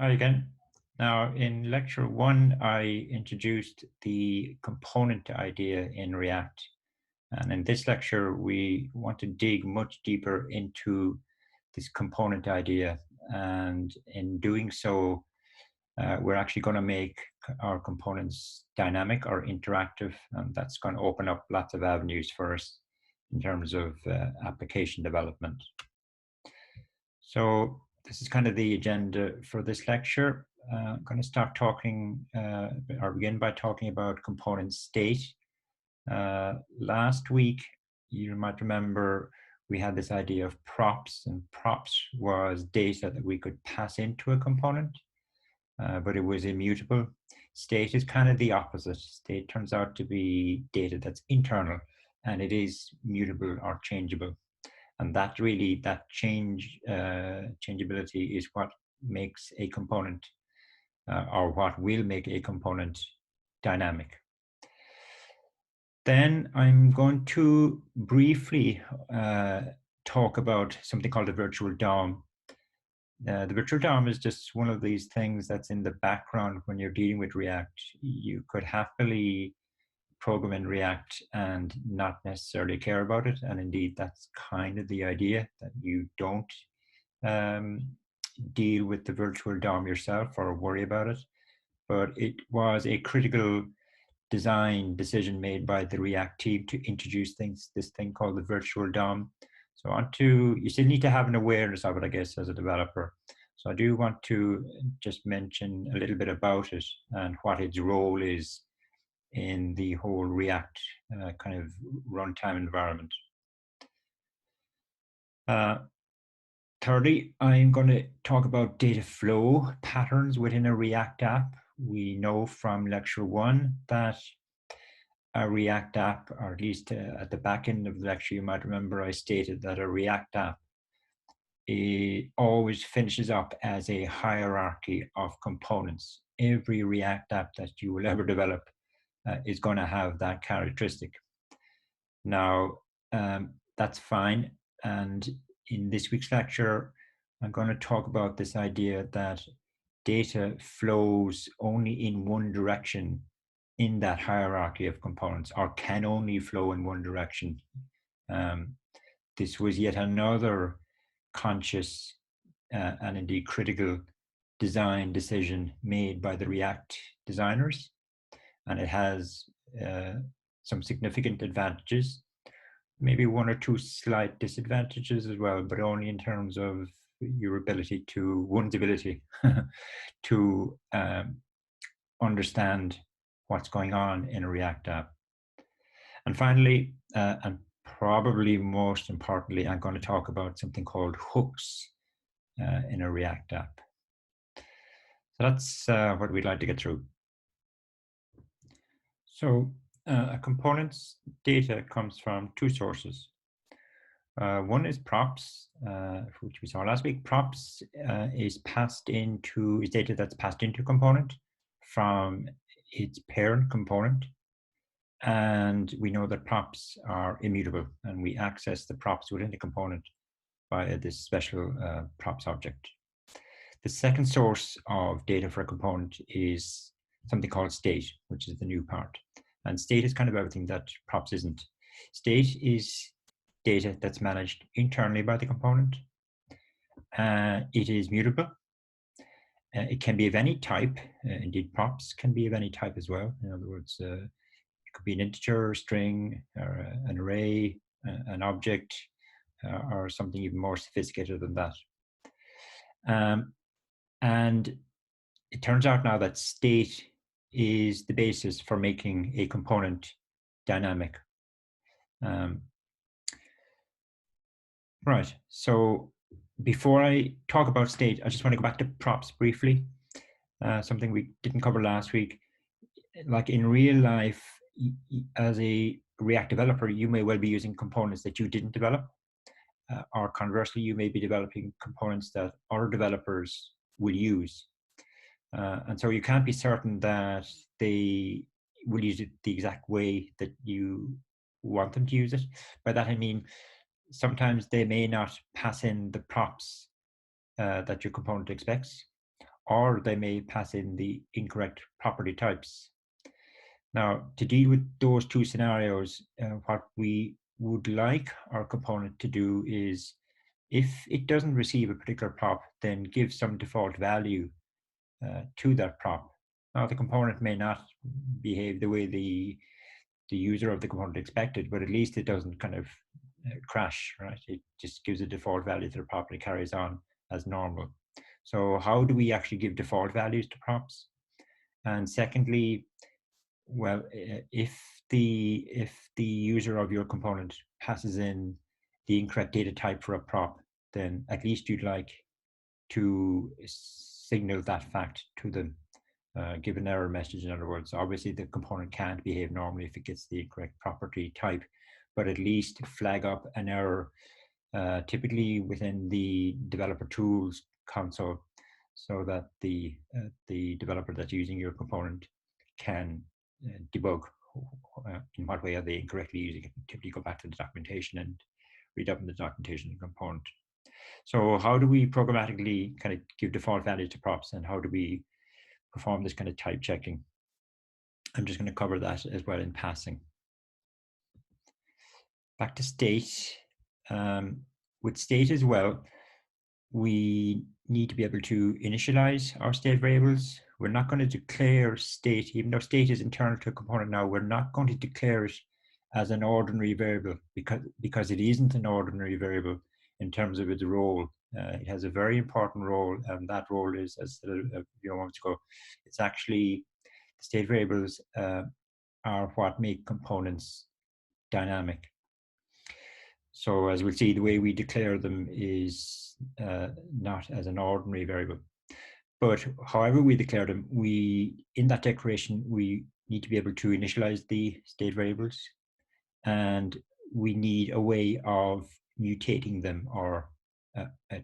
Hi again. Now, in lecture 1, I introduced the component idea in React. And in this lecture, we want to dig much deeper into this component idea. And in doing so, we're actually going to make our components dynamic or interactive. And that's going to open up lots of avenues for us in terms of application development. So this is kind of the agenda for this lecture. I'm going to start talking or begin by talking about component state. Last week, you might remember we had this idea of props, and props was data that we could pass into a component, but it was immutable. State is kind of the opposite. State turns out to be data that's internal, and it is mutable or changeable. And that really, that changeability is what makes a component or what will make a component dynamic. Then I'm going to briefly talk about something called the virtual DOM. The virtual DOM is just one of these things that's in the background when you're dealing with React. You could happily program in React and not necessarily care about it. And indeed, that's kind of the idea, that you don't deal with the virtual DOM yourself or worry about it. But it was a critical design decision made by the React team to introduce this thing called the virtual DOM. So you still need to have an awareness of it, I guess, as a developer. So I do want to just mention a little bit about it and what its role is in the whole React kind of runtime environment. Thirdly, I'm going to talk about data flow patterns within a React app. We know from lecture 1 that a React app, or at least at the back end of the lecture, you might remember I stated that a React app always finishes up as a hierarchy of components. Every React app that you will ever develop is going to have that characteristic. Now, that's fine. And in this week's lecture, I'm going to talk about this idea that data flows only in one direction in that hierarchy of components, or can only flow in one direction. This was yet another conscious and indeed critical design decision made by the React designers. And it has some significant advantages, maybe one or two slight disadvantages as well, but only in terms of one's ability to understand what's going on in a React app. And finally, and probably most importantly, I'm going to talk about something called hooks in a React app. So that's what we'd like to get through. So a component's data comes from two sources. One is props, which we saw last week. Props is data that's passed into component from its parent component. And we know that props are immutable, and we access the props within the component via this special props object. The second source of data for a component is something called state, which is the new part. And state is kind of everything that props isn't. State is data that's managed internally by the component. It is mutable. It can be of any type. Indeed, props can be of any type as well. In other words, it could be an integer, string, or an array, an object, or something even more sophisticated than that. And it turns out now that state is the basis for making a component dynamic. Right, so before I talk about state, I just want to go back to props briefly, something we didn't cover last week. Like in real life, as a React developer, you may well be using components that you didn't develop, or conversely, you may be developing components that other developers will use. And so you can't be certain that they will use it the exact way that you want them to use it. By that I mean, sometimes they may not pass in the props that your component expects, or they may pass in the incorrect property types. Now, to deal with those two scenarios, what we would like our component to do is, if it doesn't receive a particular prop, then give some default value to that prop. Now, the component may not behave the way the user of the component expected, but at least it doesn't kind of crash, right? It just gives a default value to the prop and it carries on as normal. So how do we actually give default values to props? And secondly, well, if the user of your component passes in the incorrect data type for a prop, then at least you'd like to signal that fact to them, give an error message. In other words, obviously the component can't behave normally if it gets the incorrect property type, but at least flag up an error, typically within the developer tools console, so that the developer that's using your component can debug in what way are they incorrectly using it. Typically go back to the documentation and read up in the documentation of the component. So how do we programmatically kind of give default values to props, and how do we perform this kind of type checking? I'm just going to cover that as well in passing. Back to state. With state as well, we need to be able to initialize our state variables. We're not going to declare state, even though state is internal to a component now, we're not going to declare it as an ordinary variable because it isn't an ordinary variable in terms of its role. It has a very important role, and that role is, as a few moments ago, it's actually state variables are what make components dynamic. So as we'll see, the way we declare them is not as an ordinary variable. But however we declare them, in that declaration, we need to be able to initialize the state variables, and we need a way of mutating them or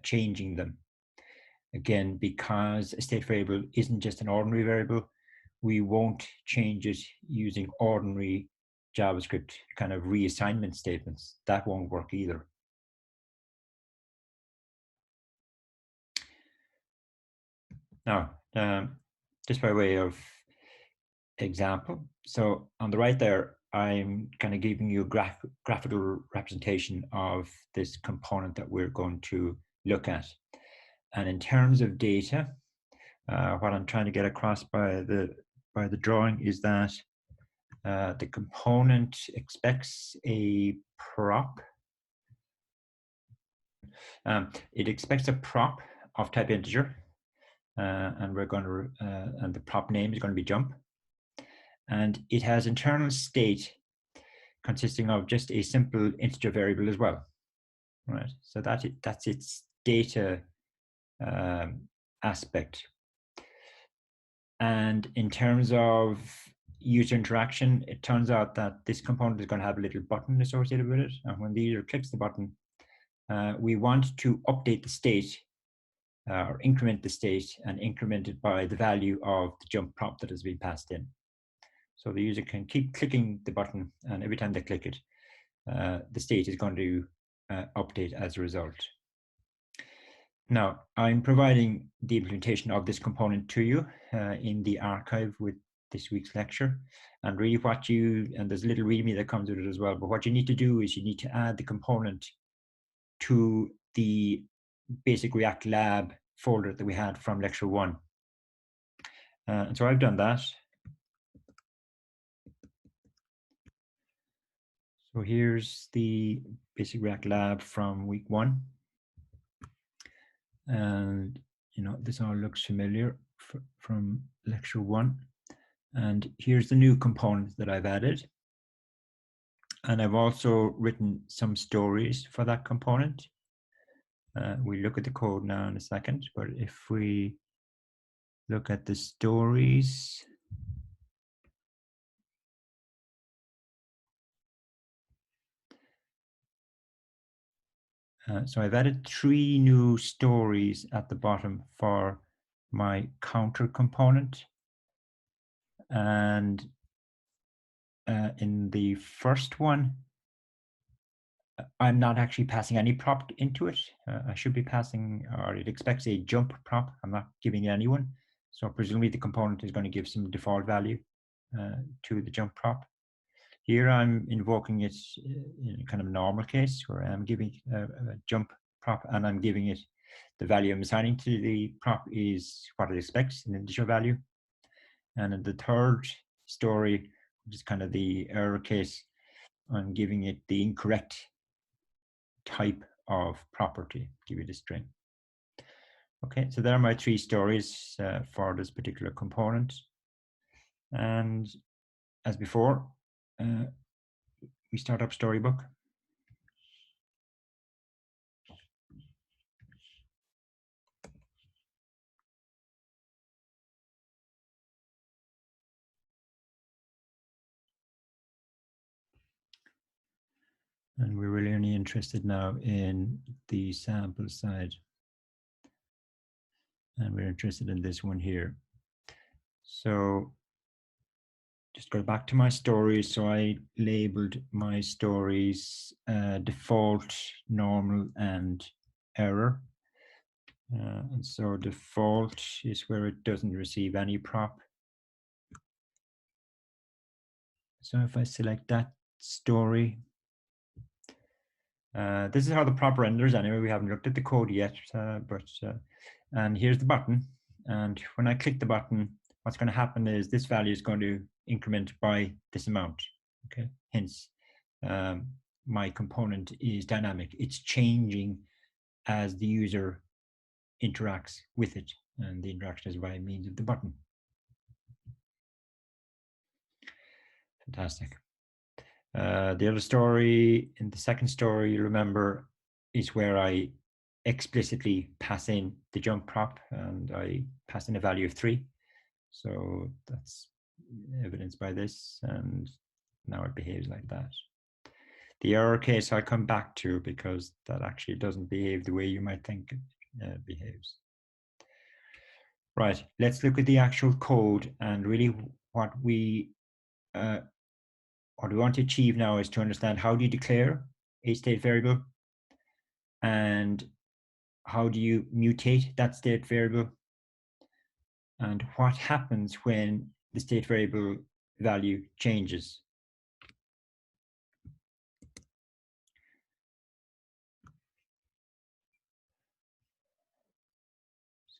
changing them. Again, because a state variable isn't just an ordinary variable, we won't change it using ordinary JavaScript kind of reassignment statements. That won't work either. Now, just by way of example, so on the right there, I'm kind of giving you a graphical representation of this component that we're going to look at. And in terms of data, what I'm trying to get across by the drawing is that the component expects a prop. It expects a prop of type integer, and we're going to and the prop name is going to be jump, and it has internal state consisting of just a simple integer variable as well, right? So that's its data aspect. And in terms of user interaction, it turns out that this component is going to have a little button associated with it, and when the user clicks the button, we want to update the state or increment the state, and increment it by the value of the jump prop that has been passed in. So the user can keep clicking the button, and every time they click it, the state is going to update as a result. Now, I'm providing the implementation of this component to you in the archive with this week's lecture. And really and there's a little README that comes with it as well, but what you need to do is you need to add the component to the basic React Lab folder that we had from lecture 1. And so I've done that. So here's the basic React Lab from week 1. And this all looks familiar from lecture 1. And here's the new component that I've added. And I've also written some stories for that component. We look at the code now in a second, but if we look at the stories, so I've added 3 new stories at the bottom for my counter component. And in the first one, I'm not actually passing any prop into it. I should be passing, or it expects a jump prop. I'm not giving it anyone. So presumably the component is going to give some default value to the jump prop. Here I'm invoking it in a kind of normal case where I'm giving a jump prop and I'm giving it the value I'm assigning to the prop is what it expects, an initial value. And in the third story, which is kind of the error case, I'm giving it the incorrect type of property, give it a string. Okay, so there are my three stories for this particular component. And as before, we start up Storybook. And we're really only interested now in the sample side. And we're interested in this one here. So just go back to my stories. So I labeled my stories default, normal, and error. And so default is where it doesn't receive any prop. So if I select that story, this is how the prop renders anyway. We haven't looked at the code yet, and here's the button. And when I click the button, what's going to happen is this value is going to increment by this amount. Okay, hence my component is dynamic. It's changing as the user interacts with it, and the interaction is by means of the button. Fantastic. The other story, in the second story, you remember, is where I explicitly pass in the jump prop and I pass in a value of 3. So that's evidenced by this, and now it behaves like that. The error case I'll come back to because that actually doesn't behave the way you might think it behaves. Right, let's look at the actual code, and really what we want to achieve now is to understand how do you declare a state variable and how do you mutate that state variable and what happens when the state variable value changes.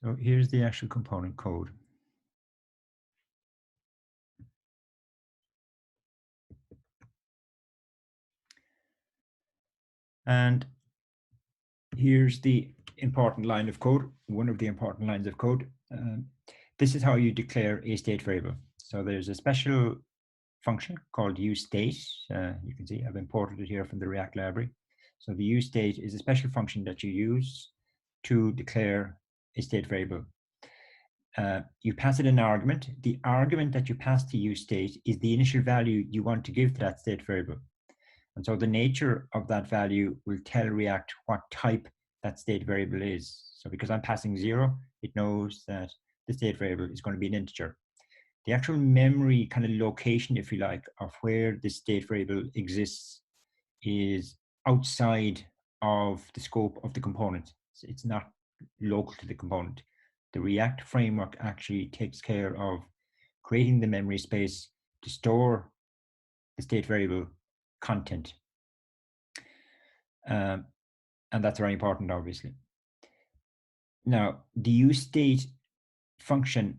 So here's the actual component code. And here's the important line of code, one of the important lines of code. This is how you declare a state variable. So there's a special function called useState. You can see I've imported it here from the React library. So the useState is a special function that you use to declare a state variable. You pass it an argument. The argument that you pass to useState is the initial value you want to give to that state variable. And so the nature of that value will tell React what type that state variable is. So because I'm passing 0, it knows that the state variable is going to be an integer. The actual memory kind of location, if you like, of where the state variable exists is outside of the scope of the component. So it's not local to the component. The React framework actually takes care of creating the memory space to store the state variable content. And that's very important, obviously. Now, the useState function,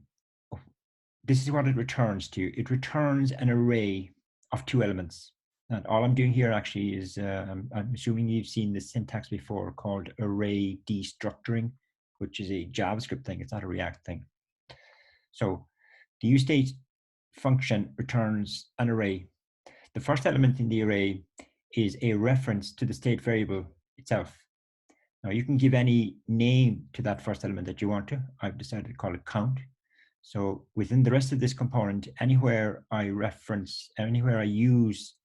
this is what it returns to. It returns an array of 2 elements. And all I'm doing here actually is, I'm assuming you've seen this syntax before called array destructuring, which is a JavaScript thing. It's not a React thing. So the useState function returns an array. The first element in the array is a reference to the state variable itself. Now you can give any name to that first element that you want to. I've decided to call it count. So within the rest of this component, anywhere I use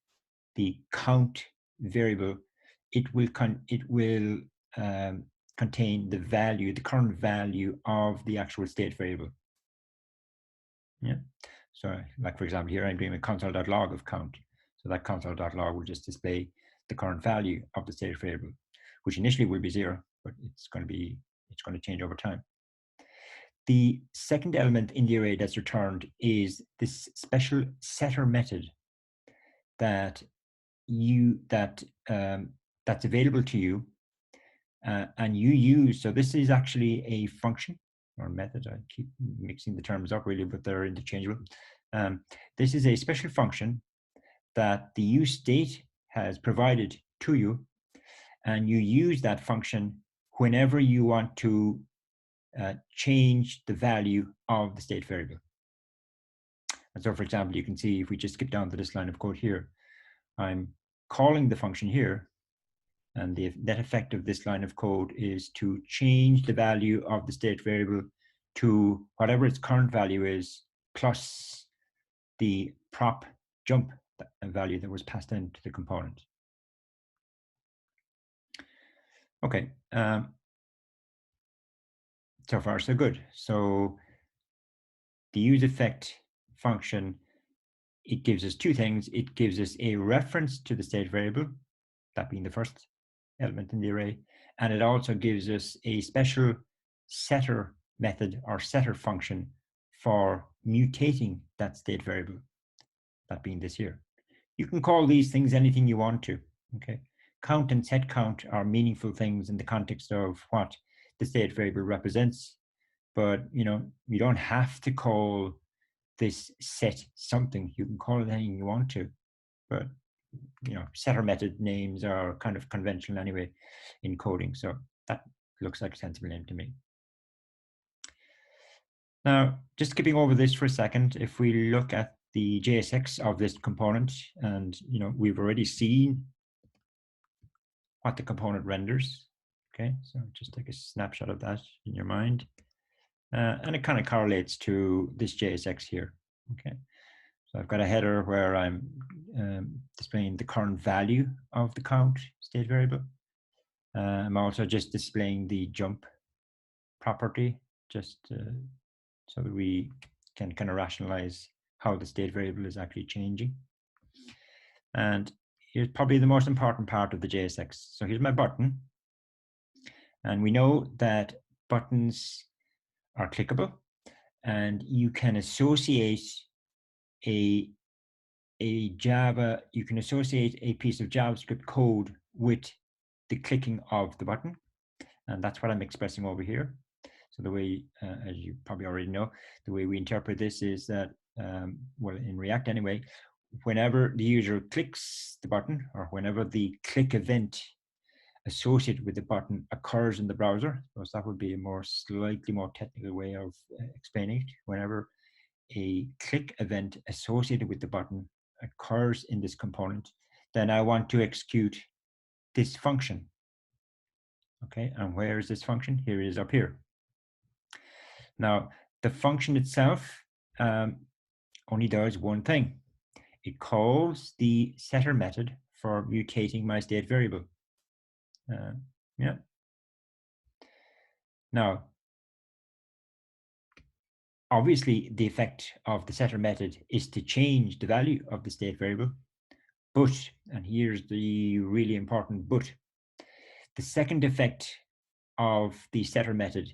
the count variable, it will contain the value, the current value of the actual state variable. Yeah. So like, for example, here I'm doing a console.log of count. So that console.log will just display the current value of the state variable, which initially will be 0, but it's going to change over time. the second element in the array that's returned is this special setter method that that's available to you, and you use. So this is actually a function or method. I keep mixing the terms up really, but they're interchangeable. This is a special function that the use state has provided to you, and you use that function whenever you want to change the value of the state variable. And so, for example, you can see if we just skip down to this line of code here, I'm calling the function here, and the net effect of this line of code is to change the value of the state variable to whatever its current value is, plus the prop jump value that was passed into the component. Okay, so far so good. So the use effect function, it gives us two things. It gives us a reference to the state variable, that being the first element in the array, and it also gives us a special setter method or setter function for mutating that state variable, that being this here. You can call these things anything you want to, okay? Count and set count are meaningful things in the context of what the state variable represents, but you don't have to call this set something. You can call it anything you want to, but setter method names are kind of conventional anyway in coding, so that looks like a sensible name to me. Now, just skipping over this for a second, if we look at the JSX of this component, and we've already seen what the component renders. Okay, so just take a snapshot of that in your mind, and it kind of correlates to this JSX here. Okay, so I've got a header where I'm displaying the current value of the count state variable. I'm also just displaying the jump property, just so that we can kind of rationalize how the state variable is actually changing. And here's probably the most important part of the JSX. So here's my button. And we know that buttons are clickable, and you can associate you can associate a piece of JavaScript code with the clicking of the button. And that's what I'm expressing over here. So the way, as you probably already know, the way we interpret this is that, well, in React anyway, whenever the user clicks the button, or whenever the click event associated with the button occurs in the browser, so that would be a slightly more technical way of explaining it. Whenever a click event associated with the button occurs in this component, then I want to execute this function. Okay, and where is this function? Here it is up here. Now, the function itself only does one thing. It calls the setter method for mutating my state variable. Yeah. Now, obviously, the effect of the setter method is to change the value of the state variable. But, and here's the really important but, the second effect of the setter method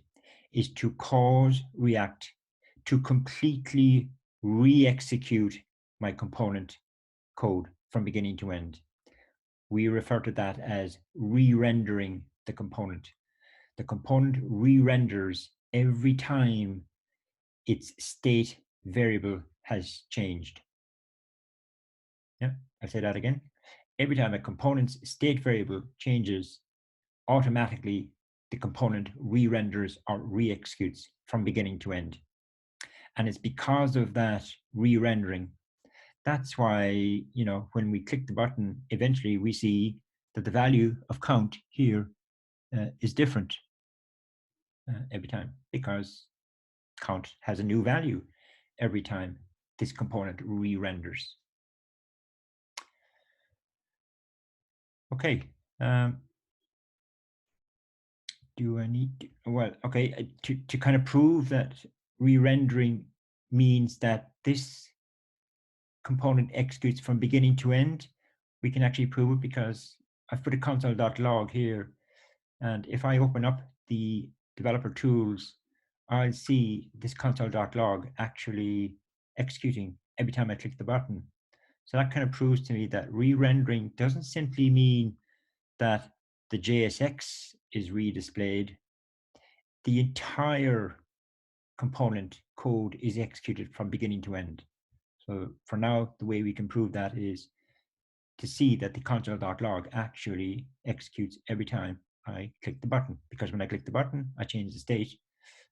is to cause React to completely re-execute my component code from beginning to end. We refer to that as re-rendering the component. The component re-renders every time its state variable has changed. Yeah, I'll say that again. Every time a component's state variable changes, automatically the component re-renders or re-executes from beginning to end. And it's because of that re-rendering, that's why, when we click the button, eventually we see that the value of count here is different every time, because count has a new value every time this component re-renders. Okay. Do I need, well, okay, to kind of prove that re-rendering means that this component executes from beginning to end, we can actually prove it because I've put a console.log here. And if I open up the developer tools I'll see this console.log actually executing every time I click the button. So that kind of proves to me that re-rendering doesn't simply mean that the JSX is redisplayed. The entire component code is executed from beginning to end. So for now, the way we can prove that is to see that the console.log actually executes every time I click the button, because when I click the button, I change the state.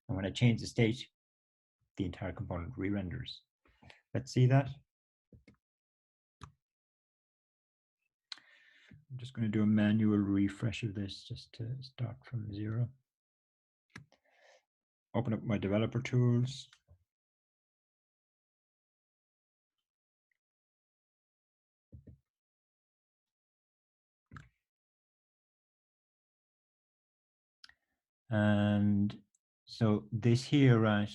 And when I change the state, the entire component re-renders. Let's see that. I'm just going to do a manual refresh of this just to start from 0. Open up my developer tools. And so this here, right,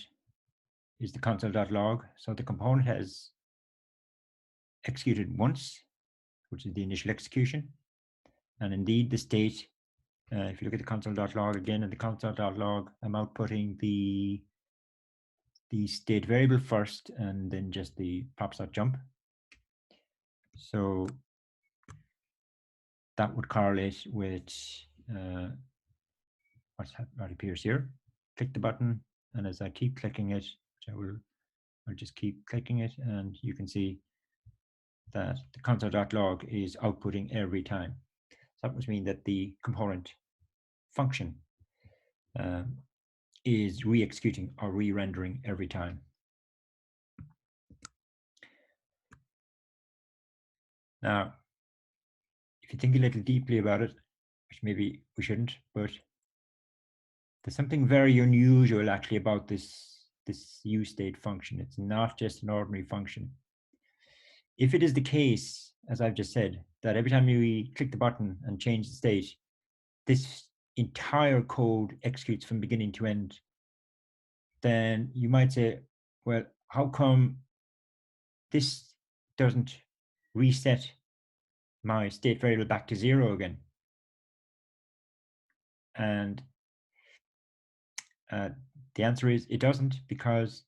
is the console.log. So the component has executed once, which is the initial execution. And indeed the state, if you look at the console.log again, in the console.log, I'm outputting the state variable first and then just the props.jump. So that would correlate with what appears here. Click the button, and as I keep clicking it, which I'll just keep clicking it, and you can see that the console.log is outputting every time. So that must mean that the component function is re-executing or re-rendering every time. Now, if you think a little deeply about it, which maybe we shouldn't, but there's something very unusual actually about this uState function. It's not just an ordinary function. If it is the case, as I've just said, that every time you click the button and change the state, this entire code executes from beginning to end, then you might say, well, how come this doesn't reset my state variable back to 0 again? And the answer is it doesn't, because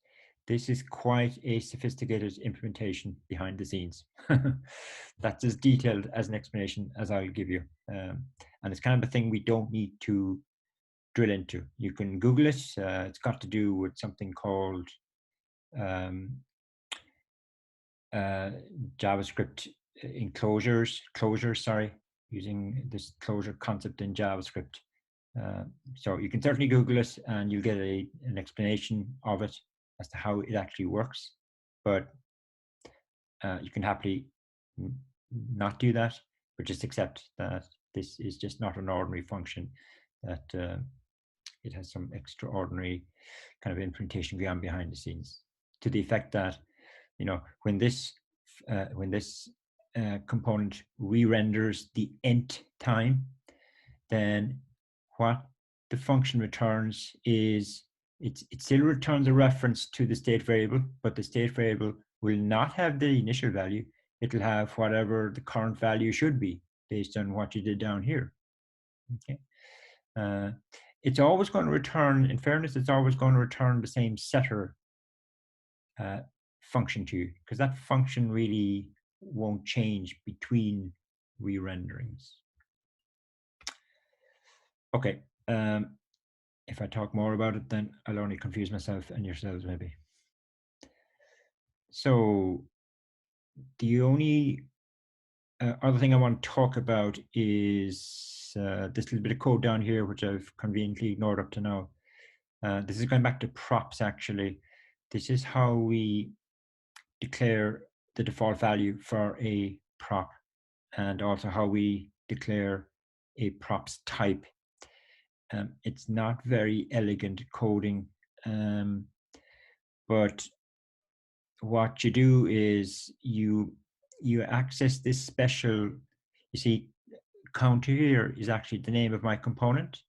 this is quite a sophisticated implementation behind the scenes. That's as detailed as an explanation as I'll give you. And it's kind of a thing we don't need to drill into. You can Google it. It's got to do with something called JavaScript closures, using this closure concept in JavaScript. So you can certainly Google it and you'll get an explanation of it as to how it actually works. But you can happily not do that, but just accept that this is just not an ordinary function, that it has some extraordinary kind of implementation going on behind the scenes, to the effect that, you know, when this component re-renders the nth time, then what the function returns is it still returns a reference to the state variable, but the state variable will not have the initial value. It'll have whatever the current value should be based on what you did down here. Okay. It's always going to return, in fairness, it's always going to return the same setter function to you, because that function really won't change between re-renderings. Okay. If I talk more about it, then I'll only confuse myself and yourselves maybe. So the only other thing I want to talk about is this little bit of code down here, which I've conveniently ignored up to now. This is going back to props, actually. This is how we declare the default value for a prop, and also how we declare a props type. It's not very elegant coding, but what you do is you access this special, you see, counter here is actually the name of my component.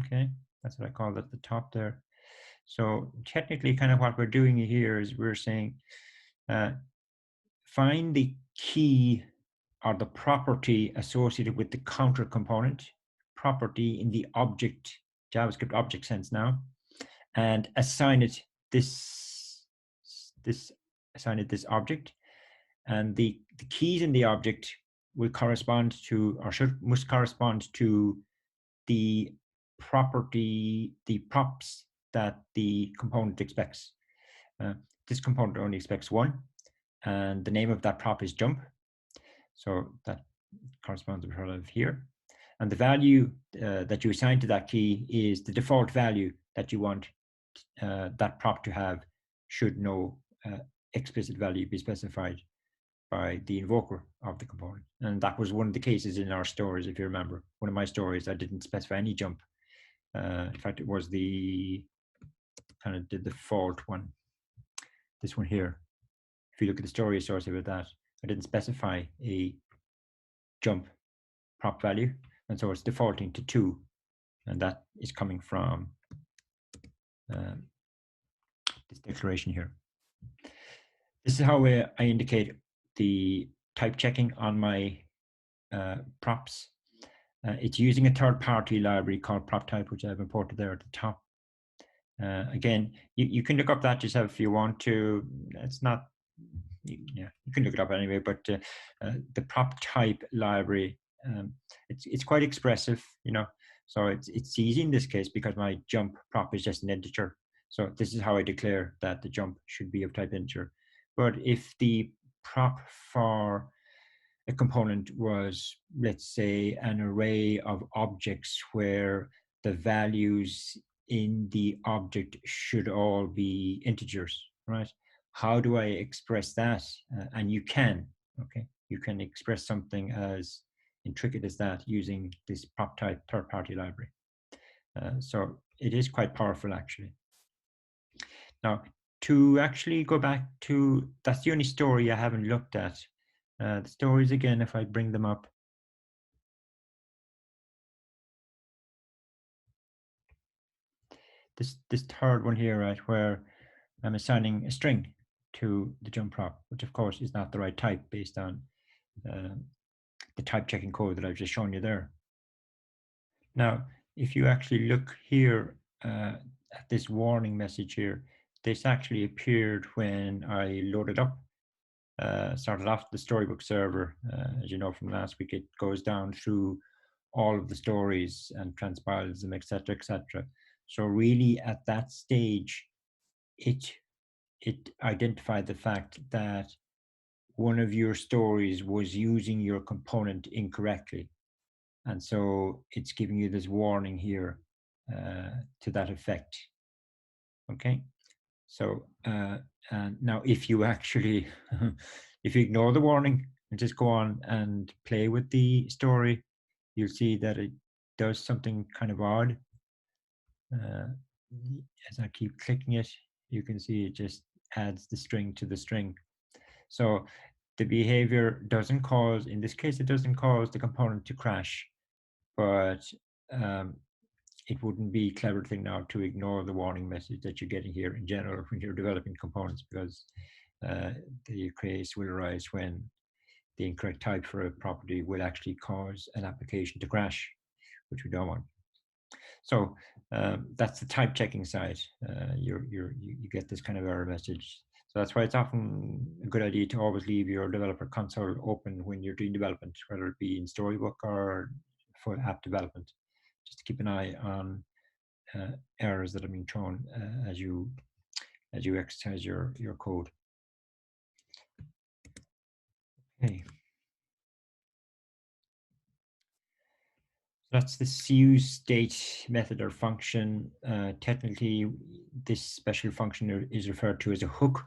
Okay, that's what I call it at the top there. So technically, kind of what we're doing here is we're saying, find the key or the property associated with the counter component, property in the object, JavaScript object sense now, and assign it this object, and the keys in the object will correspond to, or must correspond to, the props that the component expects. This component only expects one, and the name of that prop is jump. So that corresponds to what I have here. And the value that you assign to that key is the default value that you want that prop to have, should no explicit value be specified by the invoker of the component. And that was one of the cases in our stories, if you remember. One of my stories, I didn't specify any jump. In fact, it was the kind of the default one. This one here. If you look at the story associated with that, I didn't specify a jump prop value, and so it's defaulting to 2, and that is coming from this declaration here. This is how I indicate the type checking on my props. It's using a third-party library called PropType, which I've imported there at the top. Again, you can look up that yourself if you want to. It's not, yeah, you can look it up anyway, but the PropType library, it's quite expressive, you know, so it's easy in this case because my jump prop is just an integer. So this is how I declare that the jump should be of type integer. But if the prop for a component was, let's say, an array of objects where the values in the object should all be integers, right? How do I express that? And you can, okay? You can express something as intricate as that using this PropType third-party library. So it is quite powerful, actually. Now, to actually go back to, that's the only story I haven't looked at. The stories, again, if I bring them up. This third one here, right, where I'm assigning a string to the jump prop, which of course is not the right type based on the type checking code that I've just shown you there. Now, if you actually look here at this warning message here, this actually appeared when I loaded up, started off the storybook server. As you know from last week, it goes down through all of the stories and transpiles them, etc., etc. So really, at that stage, it identified the fact that one of your stories was using your component incorrectly, and so it's giving you this warning here to that effect. Okay, so and now if you actually if you ignore the warning and just go on and play with the story, you'll see that it does something kind of odd. As I keep clicking it, you can see it just adds the string to the string. So the behavior doesn't cause, in this case, it doesn't cause the component to crash, but it wouldn't be a clever thing now to ignore the warning message that you're getting here in general when you're developing components, because the case will arise when the incorrect type for a property will actually cause an application to crash, which we don't want. So that's the type checking side. You get this kind of error message. So that's why it's often a good idea to always leave your developer console open when you're doing development, whether it be in Storybook or for app development, just to keep an eye on errors that are being thrown as you exercise your code. Okay. That's the use state method or function. Technically, this special function is referred to as a hook.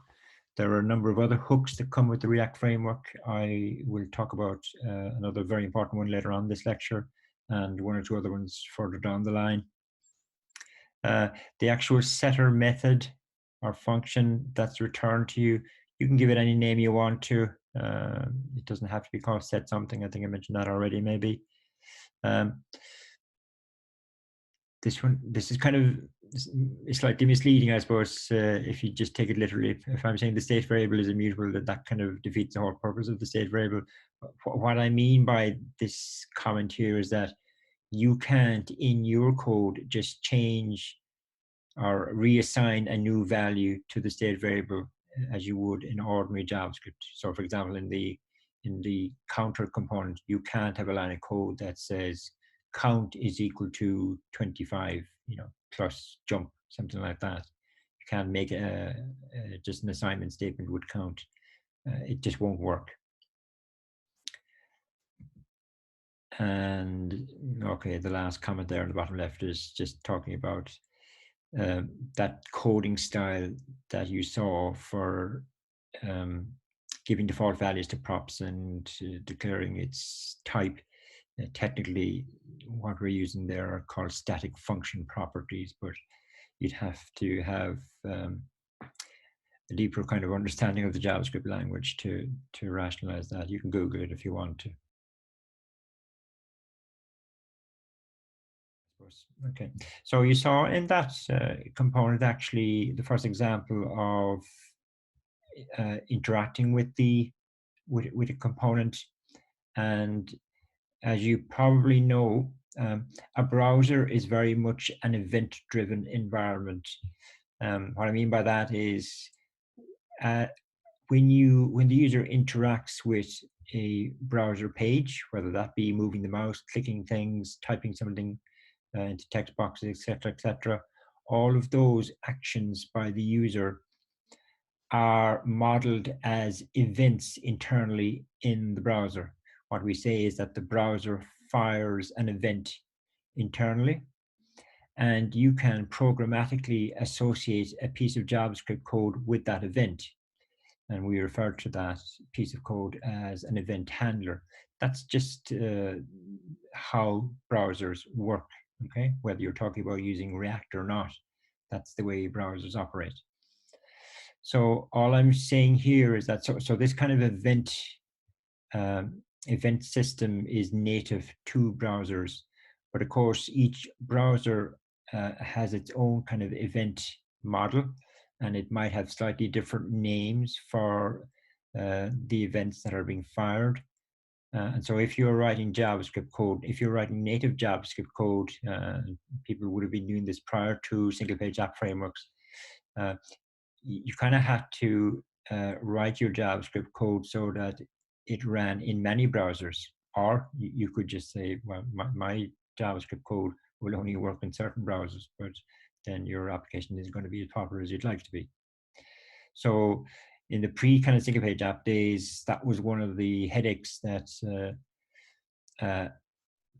There are a number of other hooks that come with the React framework. I will talk about another very important one later on this lecture, and one or two other ones further down the line. The actual setter method or function that's returned to you, you can give it any name you want to. It doesn't have to be called set something. I think I mentioned that already, maybe. This is kind of slightly misleading, I suppose, if you just take it literally. If I'm saying the state variable is immutable, that kind of defeats the whole purpose of the state variable. What I mean by this comment here is that you can't, in your code, just change or reassign a new value to the state variable as you would in ordinary JavaScript. So for example, in the counter component, you can't have a line of code that says count is equal to 25, plus jump, something like that. You can't make just an assignment statement with count. It just won't work. And okay, the last comment there on the bottom left is just talking about that coding style that you saw for giving default values to props and declaring its type. Technically, what we're using there are called static function properties, but you'd have to have a deeper kind of understanding of the JavaScript language to rationalize that. You can Google it if you want to. Okay, so you saw in that component actually the first example of interacting with with a component, and as you probably know, a browser is very much an event-driven environment. What I mean by that is when the user interacts with a browser page, whether that be moving the mouse, clicking things, typing something into text boxes, etc., all of those actions by the user are modeled as events internally in the browser. What we say is that the browser fires an event internally, and you can programmatically associate a piece of JavaScript code with that event. And we refer to that piece of code as an event handler. That's just how browsers work, okay? Whether you're talking about using React or not, that's the way browsers operate. So all I'm saying here is that so this kind of event system is native to browsers, but of course each browser has its own kind of event model, and it might have slightly different names for the events that are being fired. And so if you're writing JavaScript code, if you're writing native JavaScript code, people would have been doing this prior to single-page app frameworks, you kind of had to write your JavaScript code so that it ran in many browsers. Or you could just say, well, my JavaScript code will only work in certain browsers, but then your application isn't going to be as popular as you'd like to be. So in the pre kind of single page app days, that was one of the headaches that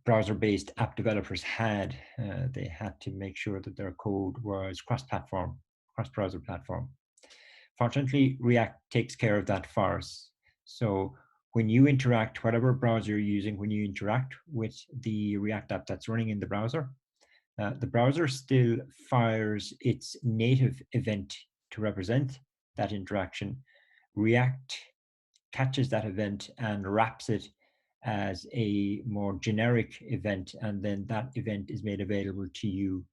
browser-based app developers had. They had to make sure that their code was cross-platform, cross-browser platform. Fortunately, React takes care of that for us. So when you interact, whatever browser you're using, when you interact with the React app that's running in the browser still fires its native event to represent that interaction. React catches that event and wraps it as a more generic event, and then that event is made available to you.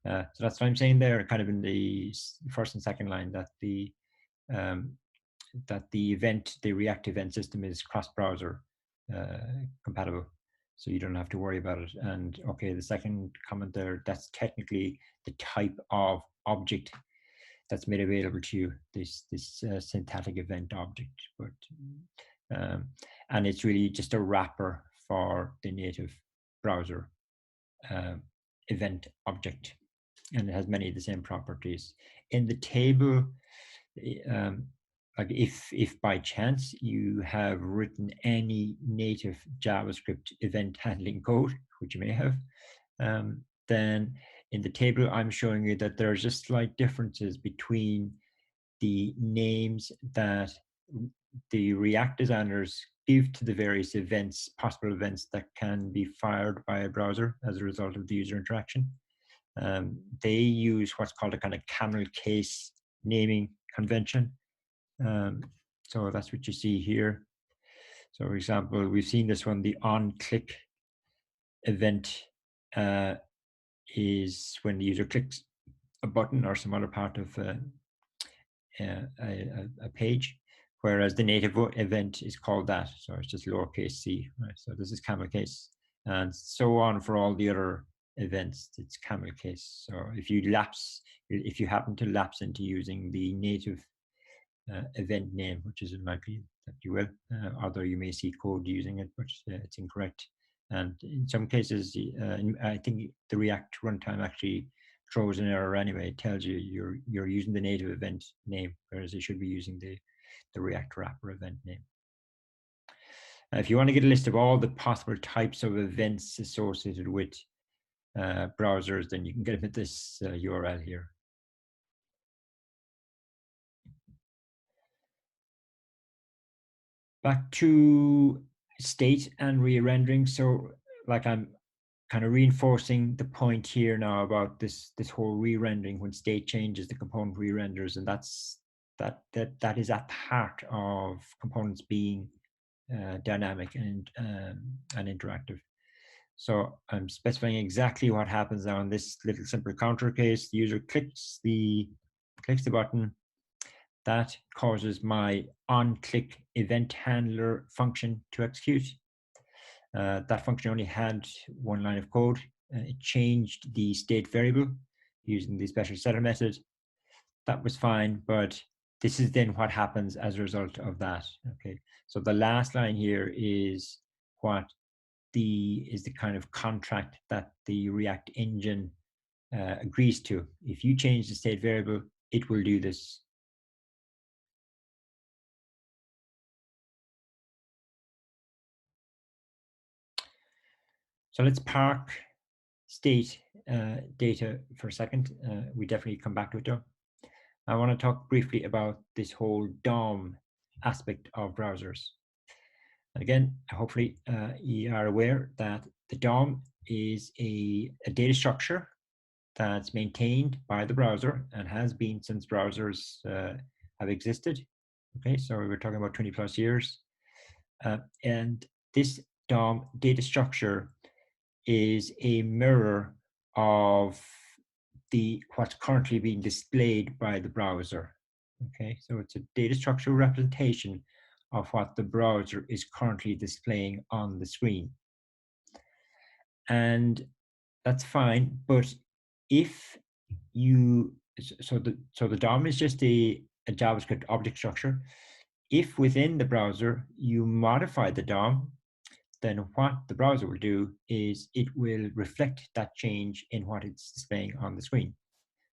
So that's what I'm saying there, kind of in the first and second line, that the React event system is cross-browser compatible, so you don't have to worry about it. And okay, the second comment there, that's technically the type of object that's made available to you, this syntactic event object, but and it's really just a wrapper for the native browser event object, and it has many of the same properties. In the table, like if by chance you have written any native JavaScript event handling code, which you may have, then in the table I'm showing you that there are just slight differences between the names that the React designers give to the various events, possible events that can be fired by a browser as a result of the user interaction. They use what's called a kind of camel case naming convention. So that's what you see here. So for example, we've seen this one, the on-click event is when the user clicks a button or some other part of a page, whereas the native event is called that. So it's just lowercase c, right? So this is camel case, and so on for all the other events. It's camel case. So if you happen to lapse into using the native event name, which is unlikely that you will, although you may see code using it, but it's incorrect. And in some cases, I think the React runtime actually throws an error anyway. It tells you you're using the native event name, whereas you should be using the React wrapper event name. If you want to get a list of all the possible types of events associated with browsers, then you can get them at this URL here. Back to state and re-rendering. So like I'm kind of reinforcing the point here now about this whole re-rendering. When state changes, the component re-renders, and that is at the heart of components being dynamic and interactive. So I'm specifying exactly what happens now in this little simple counter case. The user clicks the button. That causes my on-click event handler function to execute. That function only had one line of code. It changed the state variable using the special setter method. That was fine, but this is then what happens as a result of that. Okay, so the last line here is what the kind of contract that the React engine agrees to. If you change the state variable, it will do this. So let's park state data for a second. We definitely come back to it though. I want to talk briefly about this whole DOM aspect of browsers. And again, hopefully you are aware that the DOM is a data structure that's maintained by the browser and has been since browsers have existed. Okay, so we're talking about 20 plus years. And this DOM data structure is a mirror of what's currently being displayed by the browser. Okay, so it's a data structure representation of what the browser is currently displaying on the screen. And that's fine, but if you, so the DOM is just a JavaScript object structure. If within the browser you modify the DOM, then what the browser will do is it will reflect that change in what it's displaying on the screen.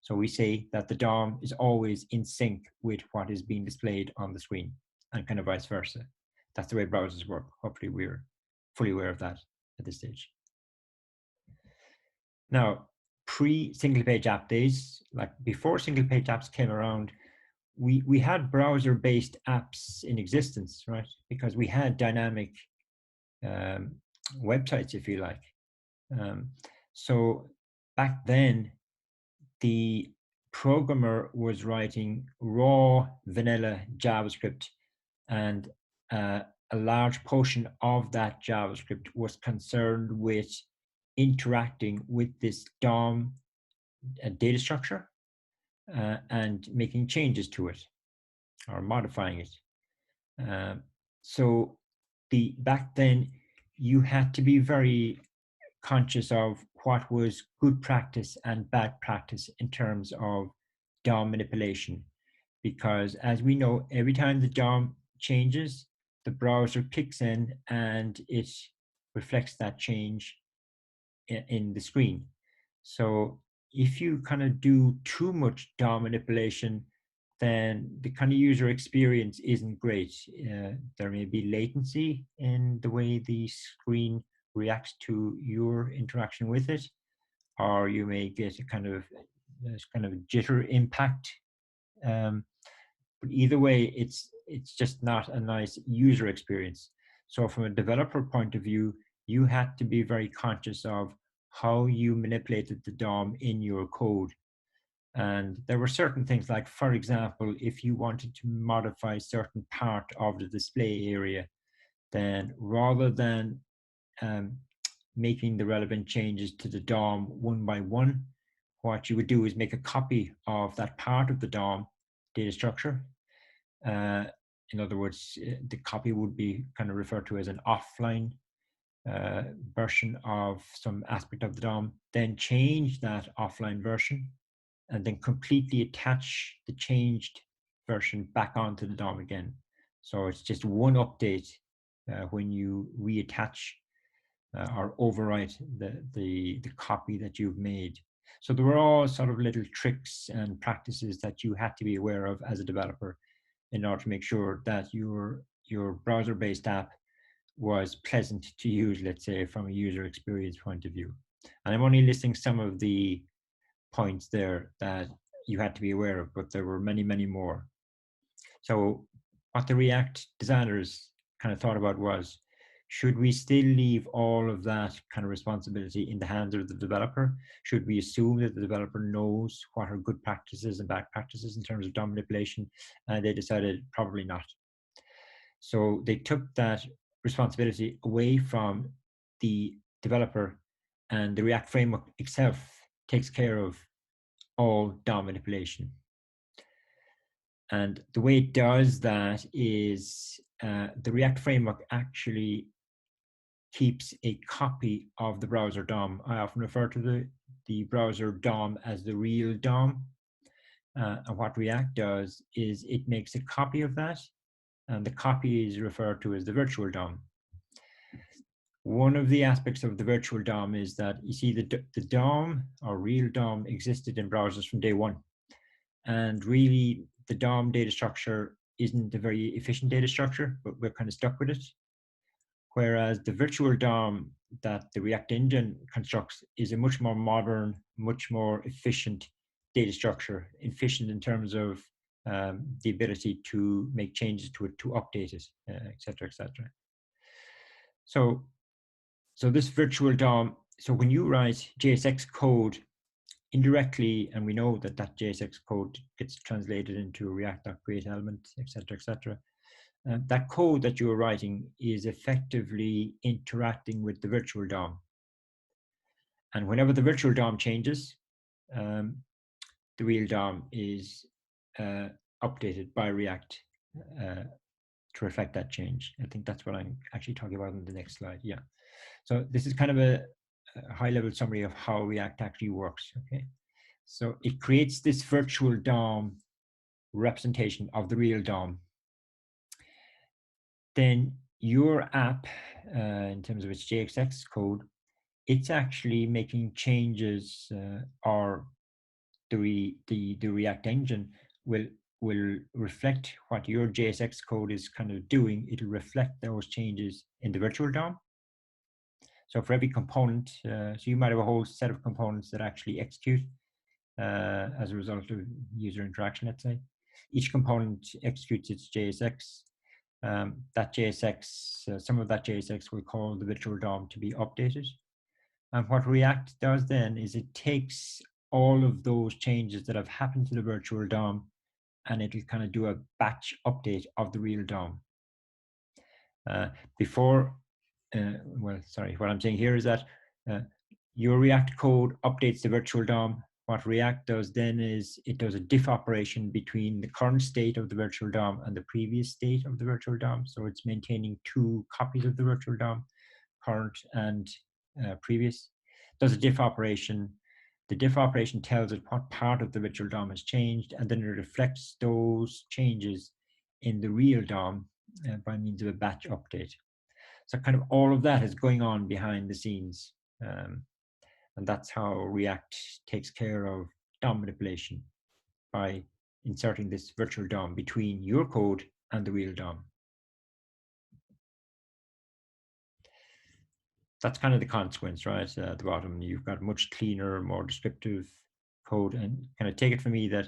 So we say that the DOM is always in sync with what is being displayed on the screen, and kind of vice versa. That's the way browsers work. Hopefully we're fully aware of that at this stage. Now, pre-single page app days, like before single page apps came around, we had browser-based apps in existence, right? Because we had dynamic websites, if you like. So back then, the programmer was writing raw vanilla JavaScript, and a large portion of that JavaScript was concerned with interacting with this DOM data structure and making changes to it or modifying it. So back then you had to be very conscious of what was good practice and bad practice in terms of DOM manipulation, because as we know, every time the DOM changes, the browser kicks in and it reflects that change in the screen. So if you kind of do too much DOM manipulation, then the kind of user experience isn't great. There may be latency in the way the screen reacts to your interaction with it, or you may get a kind of jitter impact. But either way, it's just not a nice user experience. So from a developer point of view, you had to be very conscious of how you manipulated the DOM in your code. And there were certain things like, for example, if you wanted to modify a certain part of the display area, then rather than making the relevant changes to the DOM one by one, what you would do is make a copy of that part of the DOM data structure. In other words, the copy would be kind of referred to as an offline version of some aspect of the DOM, then change that offline version, and then completely attach the changed version back onto the DOM again. So it's just one update when you reattach or overwrite the copy that you've made. So there were all sort of little tricks and practices that you had to be aware of as a developer in order to make sure that your browser-based app was pleasant to use, let's say, from a user experience point of view. And I'm only listing some of the points there that you had to be aware of, but there were many, many more. So what the React designers kind of thought about was, should we still leave all of that kind of responsibility in the hands of the developer? Should we assume that the developer knows what are good practices and bad practices in terms of DOM manipulation? And they decided probably not. So they took that responsibility away from the developer, and the React framework itself takes care of all DOM manipulation. And the way it does that is the React framework actually keeps a copy of the browser DOM. I often refer to the browser DOM as the real DOM. And what React does is it makes a copy of that, and the copy is referred to as the virtual DOM. One of the aspects of the virtual DOM is that you see the DOM or real DOM existed in browsers from day one. And really the DOM data structure isn't a very efficient data structure, but we're kind of stuck with it. Whereas the virtual DOM that the React engine constructs is a much more modern, much more efficient data structure, efficient in terms of the ability to make changes to it, to update it, et cetera, et cetera. So this virtual DOM, so when you write JSX code indirectly, and we know that that JSX code gets translated into React.createElement, et cetera, that code that you're writing is effectively interacting with the virtual DOM. And whenever the virtual DOM changes, the real DOM is updated by React to reflect that change. I think that's what I'm actually talking about in the next slide. Yeah. So this is kind of a high-level summary of how React actually works. Okay. So it creates this virtual DOM representation of the real DOM. Then your app, in terms of its JSX code, it's actually making changes, or the React engine will reflect what your JSX code is kind of doing. It'll reflect those changes in the virtual DOM. So for every component, so you might have a whole set of components that actually execute as a result of user interaction, let's say. Each component executes its JSX. That JSX, some of that JSX will call the virtual DOM to be updated. And what React does then is it takes all of those changes that have happened to the virtual DOM, and it'll kind of do a batch update of the real DOM. Well, sorry, what I'm saying here is that your React code updates the virtual DOM. What React does then is it does a diff operation between the current state of the virtual DOM and the previous state of the virtual DOM. So it's maintaining two copies of the virtual DOM, current and previous. Does a diff operation. The diff operation tells it what part of the virtual DOM has changed, and then it reflects those changes in the real DOM by means of a batch update. So kind of all of that is going on behind the scenes. And that's how React takes care of DOM manipulation, by inserting this virtual DOM between your code and the real DOM. That's kind of the consequence, right? At the bottom, you've got much cleaner, more descriptive code. And kind of take it from me that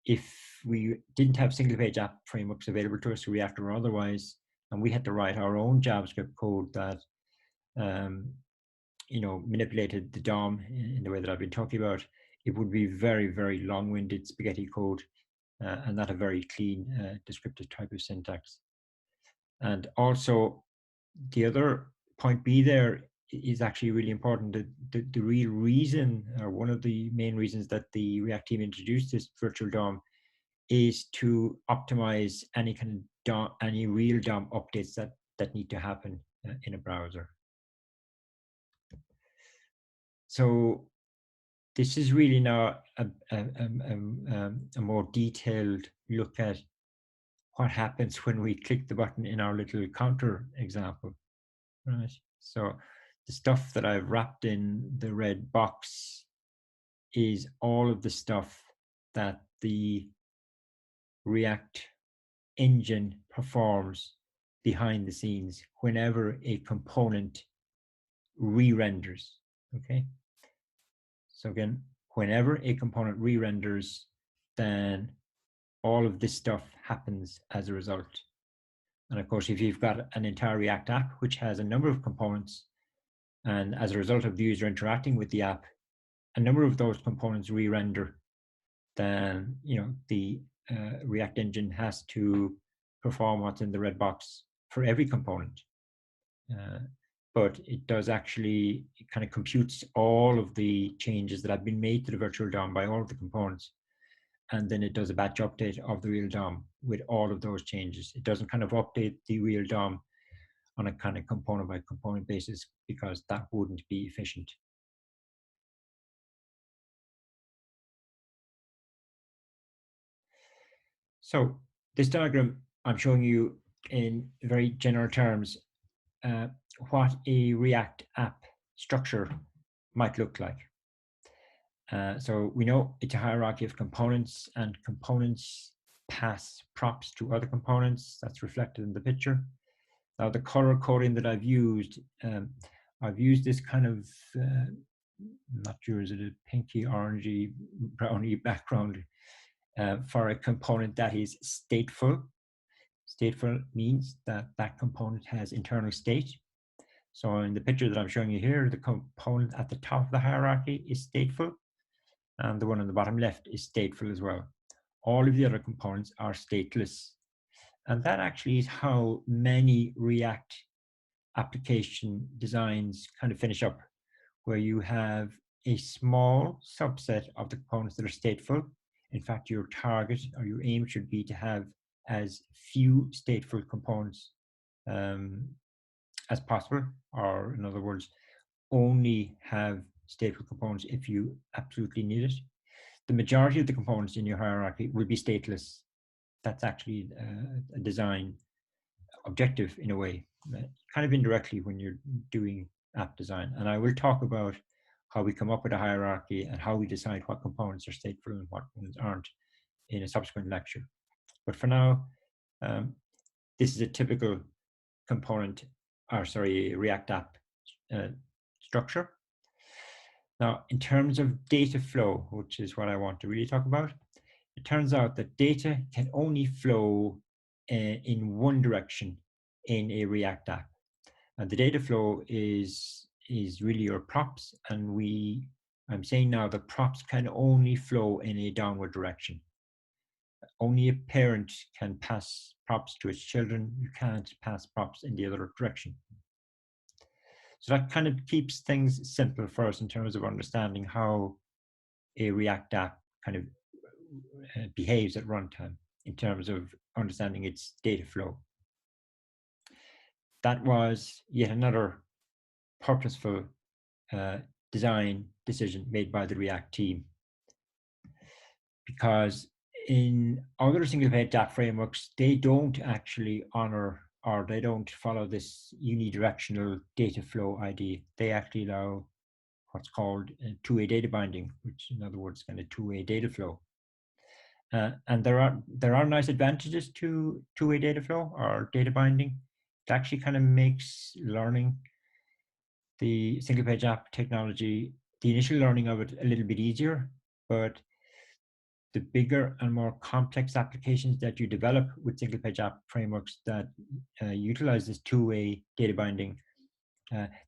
if we didn't have single page app frameworks available to us, React or otherwise, and we had to write our own JavaScript code that manipulated the DOM in the way that I've been talking about, it would be very, very long-winded spaghetti code and not a very clean descriptive type of syntax. And also, the other point B there is actually really important. The real reason, or one of the main reasons that the React team introduced this virtual DOM, is to optimize any kind of any real DOM updates that need to happen in a browser. So this is really now a more detailed look at what happens when we click the button in our little counter example, right? So the stuff that I've wrapped in the red box is all of the stuff that the React engine performs behind the scenes whenever a component re-renders, okay? So again, whenever a component re-renders, then all of this stuff happens as a result. And of course, if you've got an entire React app, which has a number of components, and as a result of the user interacting with the app, a number of those components re-render, then the React engine has to perform what's in the red box for every component. But it does actually, it kind of computes all of the changes that have been made to the virtual DOM by all of the components. And then it does a batch update of the real DOM with all of those changes. It doesn't kind of update the real DOM on a kind of component by component basis because that wouldn't be efficient. So this diagram, I'm showing you in very general terms what a React app structure might look like. So we know it's a hierarchy of components, and components pass props to other components. That's reflected in the picture. Now the color coding that I've used this kind of, not sure, is it a pinky, orangey, browny background for a component that is stateful. Stateful means that that component has internal state. So in the picture that I'm showing you here, the component at the top of the hierarchy is stateful, and the one on the bottom left is stateful as well. All of the other components are stateless. And that actually is how many React application designs kind of finish up, where you have a small subset of the components that are stateful. In fact, your target or your aim should be to have as few stateful components as possible, or in other words, only have stateful components if you absolutely need it. The majority of the components in your hierarchy will be stateless. That's actually a design objective in a way, kind of indirectly when you're doing app design. And I will talk about how we come up with a hierarchy and how we decide what components are stateful and what ones aren't in a subsequent lecture. But for now, this is a typical component, or sorry, React app structure. Now, in terms of data flow, which is what I want to really talk about, it turns out that data can only flow in one direction in a React app. And the data flow is really your props, and I'm saying now that props can only flow in a downward direction. Only a parent can pass props to its children. You can't pass props in the other direction. So that kind of keeps things simple for us in terms of understanding how a React app kind of behaves at runtime in terms of understanding its data flow. That was yet another purposeful design decision made by the React team, because in other single-page app frameworks, they don't actually honor, or they don't follow this unidirectional data flow idea. They actually allow what's called two-way data binding, which in other words, kind of two-way data flow. And there are nice advantages to two-way data flow or data binding. It actually kind of makes learning the single-page app technology, the initial learning of it, a little bit easier. But the bigger and more complex applications that you develop with single-page app frameworks that utilize this two-way data binding,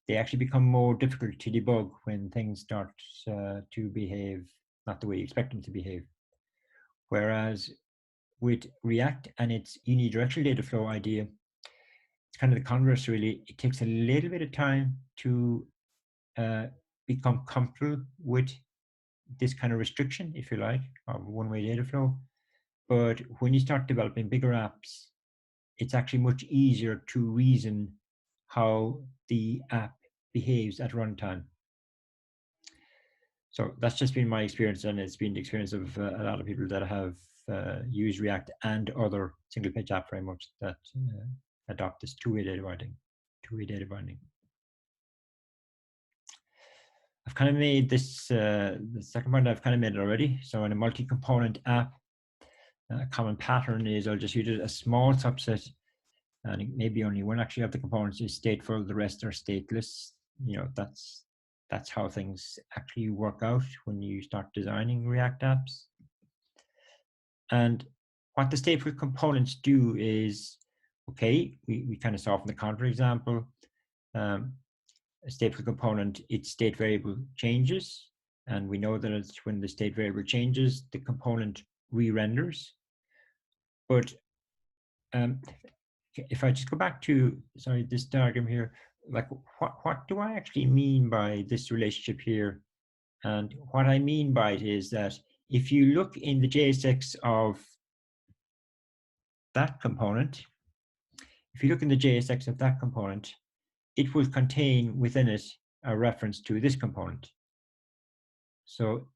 they actually become more difficult to debug when things start to behave not the way you expect them to behave. Whereas with React and its unidirectional data flow idea, it's kind of the converse really. It takes a little bit of time to become comfortable with this kind of restriction, if you like, of one-way data flow. But when you start developing bigger apps, it's actually much easier to reason how the app behaves at runtime. So that's just been my experience, and it's been the experience of a lot of people that have used React and other single-page app frameworks that adopt this two-way data binding. I've kind of made this, the second point I've kind of made it already. So in a multi-component app, a common pattern is I'll just use a small subset, and maybe only one actually of the components is stateful, the rest are stateless. You know, that's how things actually work out when you start designing React apps. And what the stateful components do is, okay, we kind of saw from the counter example, a stateful component, its state variable changes. And we know that it's when the state variable changes, the component re-renders. But if I just go back to, sorry, this diagram here, like what do I actually mean by this relationship here? And what I mean by it is that if you look in the JSX of that component, if you look in the JSX of that component, it will contain within it a reference to this component. So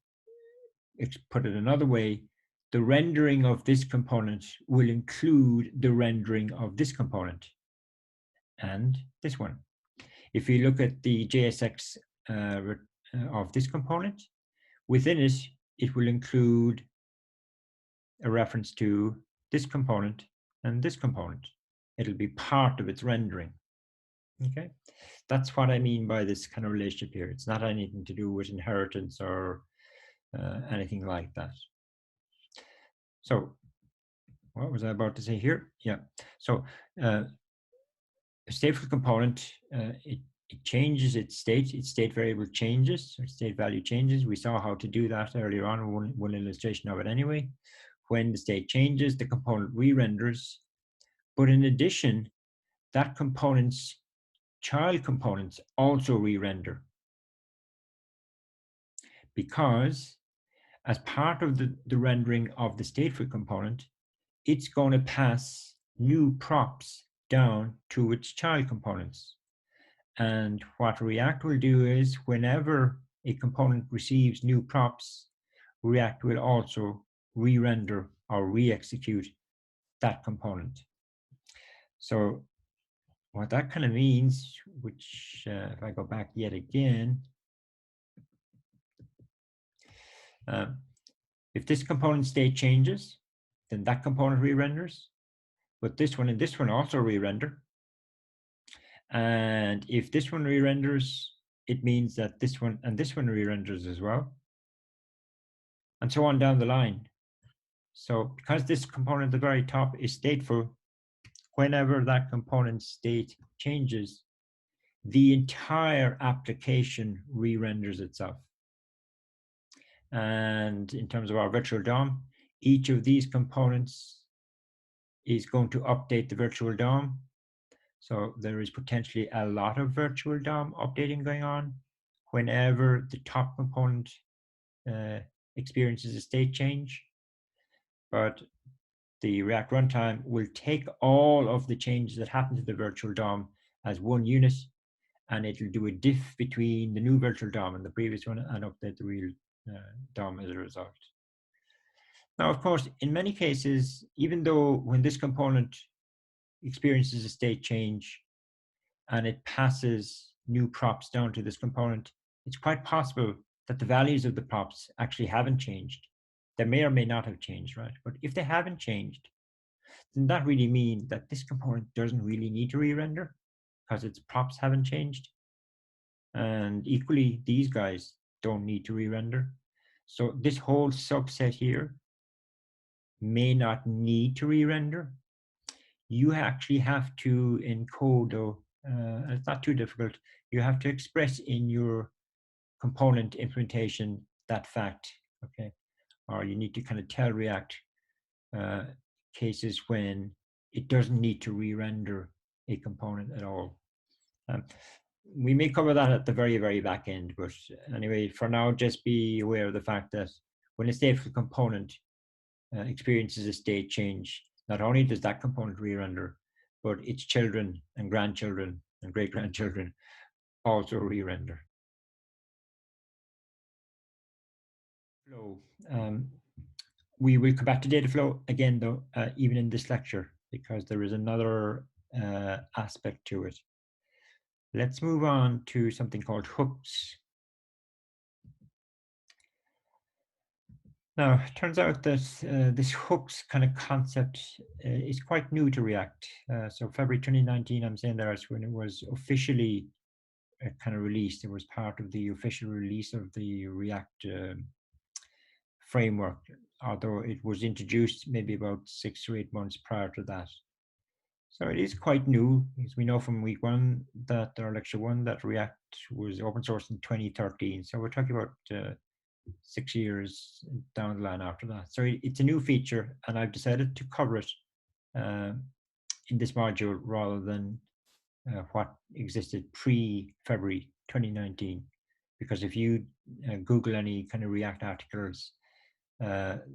put it another way, the rendering of this component will include the rendering of this component and this one. If you look at the JSX of this component, within it, it will include a reference to this component and this component. It'll be part of its rendering. Okay, that's what I mean by this kind of relationship here. It's not anything to do with inheritance or anything like that. So what was I about to say here? Yeah, so a stateful component, it changes its state variable changes, or state value changes. We saw how to do that earlier on, one illustration of it anyway. When the state changes, the component re-renders. But in addition, that component's child components also re-render. Because as part of the rendering of the stateful component, it's going to pass new props down to its child components. And what React will do is whenever a component receives new props, React will also re-render or re-execute that component. So what that kind of means, which if I go back yet again, if this component state changes, then that component re-renders, but this one and this one also re-render. And if this one re-renders, it means that this one and this one re-renders as well, and so on down the line. So because this component at the very top is stateful, whenever that component state changes, the entire application re-renders itself. And in terms of our virtual DOM, each of these components is going to update the virtual DOM. So there is potentially a lot of virtual DOM updating going on whenever the top component experiences a state change. But the React runtime will take all of the changes that happen to the virtual DOM as one unit, and it'll do a diff between the new virtual DOM and the previous one and update the real DOM as a result. Now, of course, in many cases, even though when this component experiences a state change and it passes new props down to this component, it's quite possible that the values of the props actually haven't changed. They may or may not have changed, right? But if they haven't changed, then that really means that this component doesn't really need to re-render because its props haven't changed. And equally, these guys don't need to re-render. So this whole subset here may not need to re-render. You actually have to encode, though, it's not too difficult. You have to express in your component implementation that fact, okay? Or you need to kind of tell React cases when it doesn't need to re-render a component at all. We may cover that at the very, very back end, but anyway, for now, just be aware of the fact that when a stateful component experiences a state change, not only does that component re-render, but its children and grandchildren and great-grandchildren also re-render. flow. We will come back to data flow again, though, even in this lecture, because there is another aspect to it. Let's move on to something called hooks. Now, it turns out that this hooks kind of concept is quite new to React. So February 2019, I'm saying that's when it was officially kind of released. It was part of the official release of the React framework, although it was introduced maybe about 6 or 8 months prior to that. So it is quite new, as we know from week one that, or lecture one, that React was open source in 2013. So we're talking about 6 years down the line after that. So it's a new feature, and I've decided to cover it in this module rather than what existed pre-February 2019. Because if you Google any kind of React articles,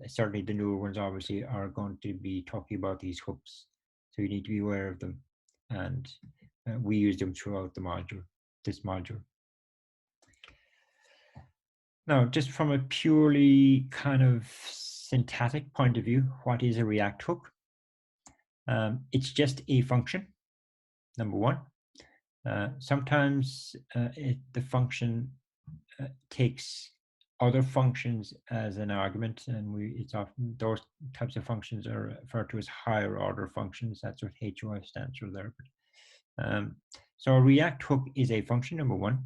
certainly the newer ones obviously are going to be talking about these hooks. So you need to be aware of them. And we use them throughout the module, this module. Now, just from a purely kind of syntactic point of view, what is a React hook? It's just a function, number one. Sometimes the function takes other functions as an argument, and it's often those types of functions are referred to as higher order functions. That's what HOF stands for there. So a React hook is a function, number one.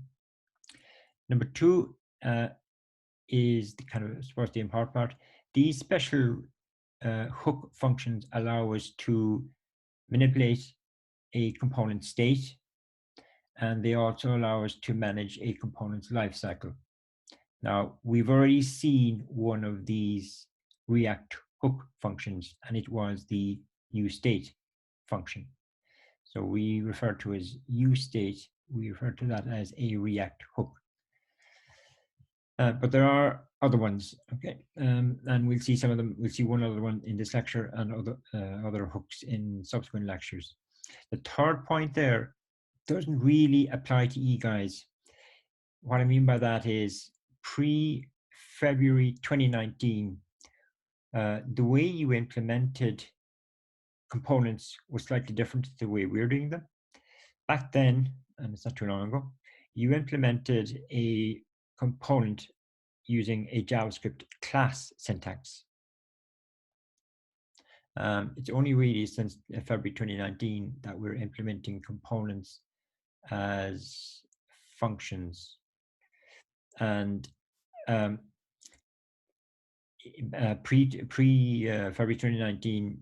Number two is the kind of, I suppose, the important part. These special hook functions allow us to manipulate a component state, and they also allow us to manage a component's lifecycle. Now, we've already seen one of these React hook functions, and it was the useState function. So we refer to as useState, we refer to that as a React hook. But there are other ones, okay? And we'll see some of them. We'll see one other one in this lecture and other hooks in subsequent lectures. The third point there doesn't really apply to you guys. What I mean by that is pre-February 2019, the way you implemented components was slightly different to the way we're doing them. Back then, and it's not too long ago, you implemented a component using a JavaScript class syntax. It's only really since February 2019 that we're implementing components as functions. And pre-February 2019,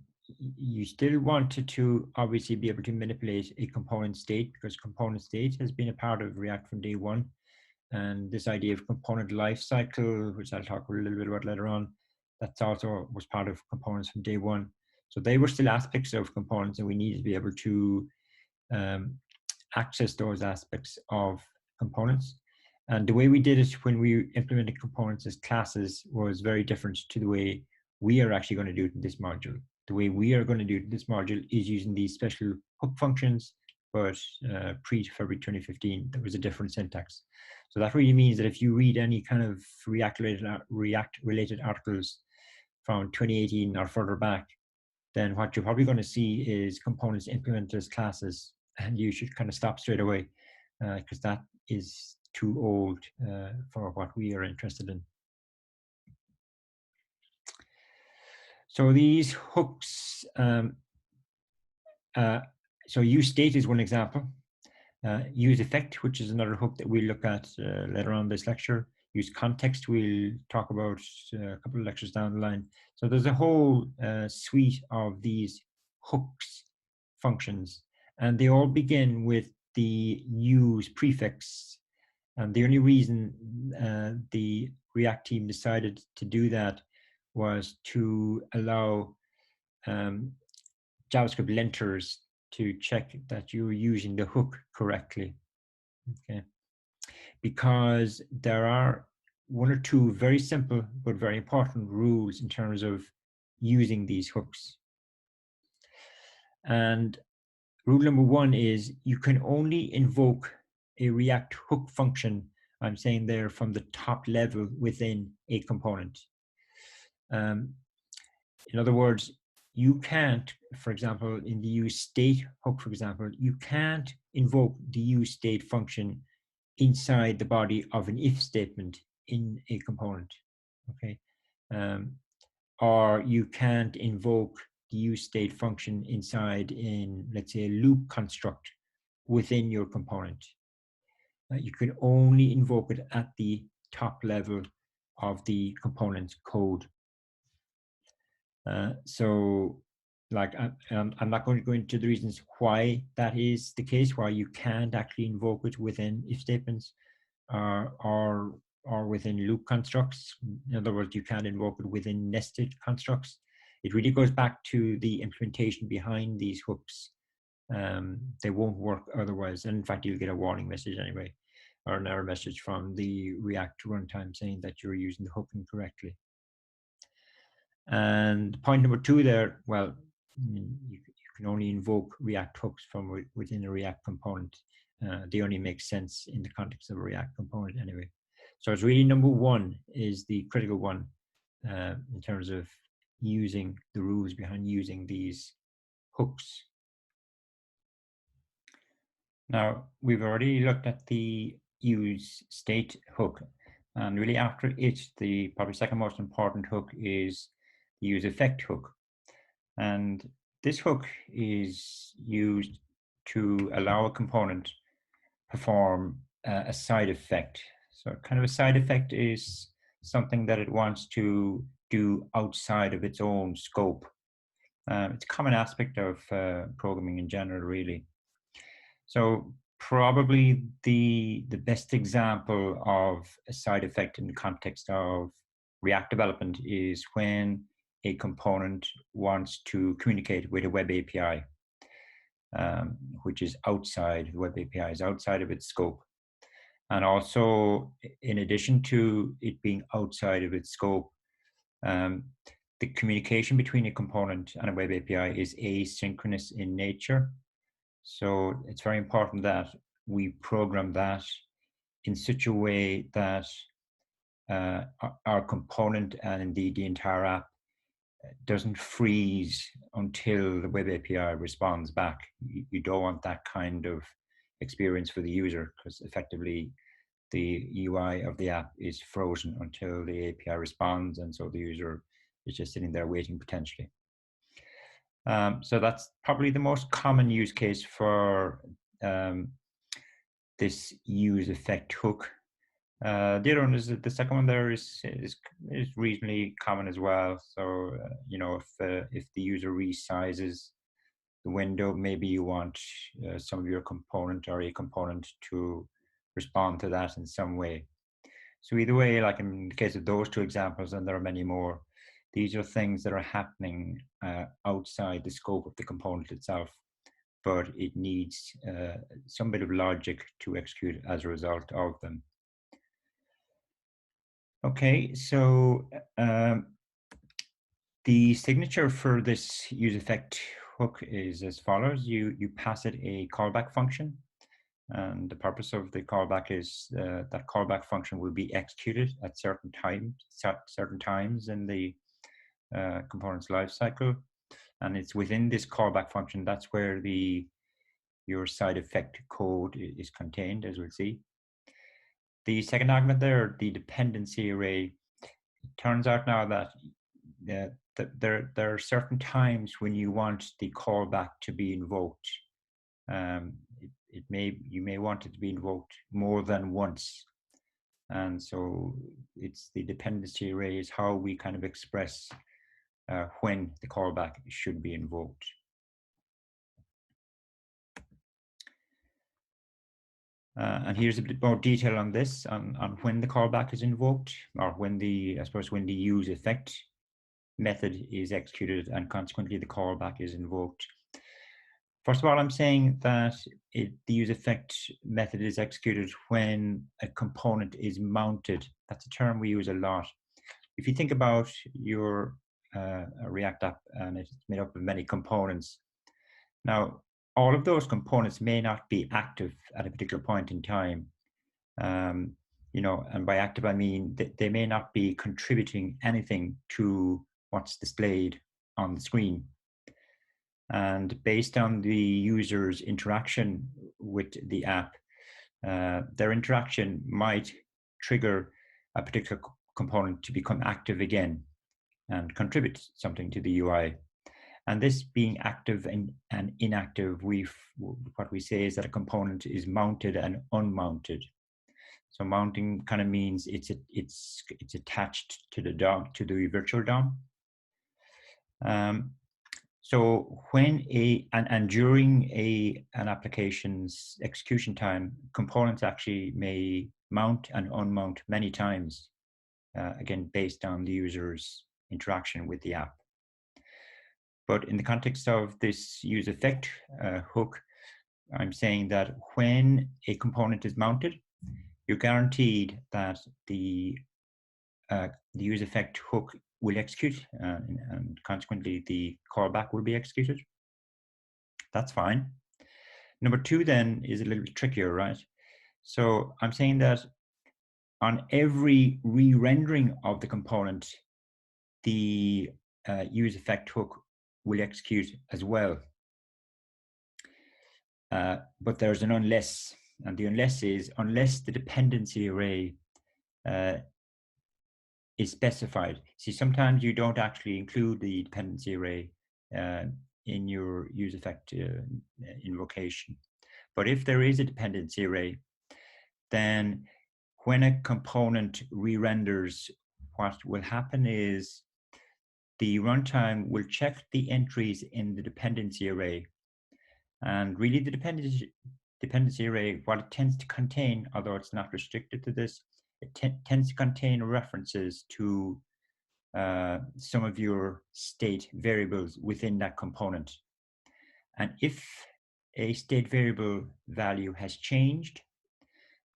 you still wanted to obviously be able to manipulate a component state, because component state has been a part of React from day one. And this idea of component lifecycle, which I'll talk a little bit about later on, that's also was part of components from day one. So they were still aspects of components, and we needed to be able to access those aspects of components. And the way we did it when we implemented components as classes was very different to the way we are actually going to do it in this module. The way we are going to do it in this module is using these special hook functions, but pre-February 2015, there was a different syntax. So that really means that if you read any kind of React-related articles from 2018 or further back, then what you're probably going to see is components implemented as classes, and you should kind of stop straight away, because that is too old for what we are interested in. So these hooks, so useState is one example. useEffect, which is another hook that we'll look at later on in this lecture. useContext, we'll talk about a couple of lectures down the line. So there's a whole suite of these hooks functions, and they all begin with the use prefix. And the only reason the React team decided to do that was to allow JavaScript linters to check that you're using the hook correctly, okay? Because there are one or two very simple but very important rules in terms of using these hooks. And rule number one is you can only invoke a React hook function I'm saying they're from the top level within a component. In other words, you can't, for example, in the useState hook, for example, you can't invoke the useState function inside the body of an if statement in a component, okay? Or you can't invoke the useState function inside in, let's say, a loop construct within your component. You can only invoke it at the top level of the component's code. So, like, I'm not going to go into the reasons why that is the case, why you can't actually invoke it within if statements or within loop constructs. In other words, you can't invoke it within nested constructs. It really goes back to the implementation behind these hooks. They won't work otherwise. And in fact, you'll get a warning message anyway, or an error message from the React runtime saying that you're using the hook incorrectly. And point number 2 there, well, you can only invoke React hooks from within a React component. They only make sense in the context of a React component anyway. So it's really number 1 is the critical one in terms of using the rules behind using these hooks. Now, we've already looked at the useState hook, and really after it, the probably second most important hook is the useEffect hook. And this hook is used to allow a component perform a side effect. So kind of a side effect is something that it wants to do outside of its own scope. It's a common aspect of programming in general, really. So probably the best example of a side effect in the context of React development is when a component wants to communicate with a web API, which is outside, the web API is outside of its scope. And also, in addition to it being outside of its scope, the communication between a component and a web API is asynchronous in nature. So it's very important that we program that in such a way that our component and indeed the entire app doesn't freeze until the web API responds back. You don't want that kind of experience for the user, because effectively the UI of the app is frozen until the API responds, and so the user is just sitting there waiting potentially. So that's probably the most common use case for this useEffect hook. The other one is the second one there is reasonably common as well. So you know, if the user resizes the window, maybe you want some of your component or a component to respond to that in some way. So either way, like in the case of those 2 examples, and there are many more, these are things that are happening outside the scope of the component itself, but it needs some bit of logic to execute as a result of them. Okay, so the signature for this useEffect hook is as follows. You pass it a callback function, and the purpose of the callback is that callback function will be executed at certain times in the component's lifecycle, and it's within this callback function that's where your side effect code is contained, as we'll see. The second argument there, the dependency array, it turns out now that there are certain times when you want the callback to be invoked. You may want it to be invoked more than once, and so it's the dependency array is how we kind of express when the callback should be invoked. And here's a bit more detail on this, on when the callback is invoked, or when the useEffect method is executed and consequently the callback is invoked. First of all, I'm saying that the useEffect method is executed when a component is mounted. That's a term we use a lot. If you think about your React app and it's made up of many components, now all of those components may not be active at a particular point in time. and by active I mean that they may not be contributing anything to what's displayed on the screen. And based on the user's interaction with the app, their interaction might trigger a particular component to become active again and contribute something to the UI. And this being active and inactive, what we say is that a component is mounted and unmounted. So mounting kind of means it's attached to the DOM, to the virtual DOM. So when during an application's execution time, components actually may mount and unmount many times, again, based on the user's interaction with the app. But in the context of this use effect hook, I'm saying that when a component is mounted, you're guaranteed that the use effect hook will execute, and consequently the callback will be executed. That's fine. Number two then is a little bit trickier, right? So I'm saying that on every re-rendering of the component, the use effect hook will execute as well. But there's an unless, and the unless is unless the dependency array is specified. See, sometimes you don't actually include the dependency array in your use effect invocation. But if there is a dependency array, then when a component re-renders, what will happen is the runtime will check the entries in the dependency array. And really the dependency array, what it tends to contain, although it's not restricted to this, it tends to contain references to some of your state variables within that component. And if a state variable value has changed,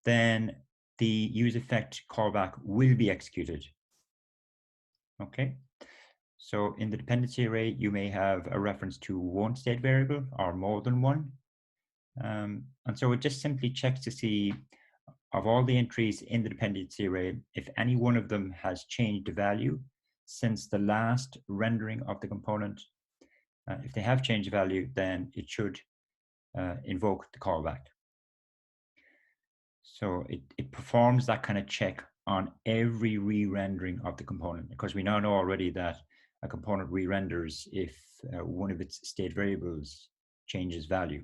then the use effect callback will be executed. Okay, so in the dependency array, you may have a reference to one state variable or more than one. And so it just simply checks to see of all the entries in the dependency array, if any one of them has changed the value since the last rendering of the component. If they have changed the value, then it should invoke the callback. So it performs that kind of check on every re-rendering of the component, because we now know already that a component re-renders if one of its state variables changes value.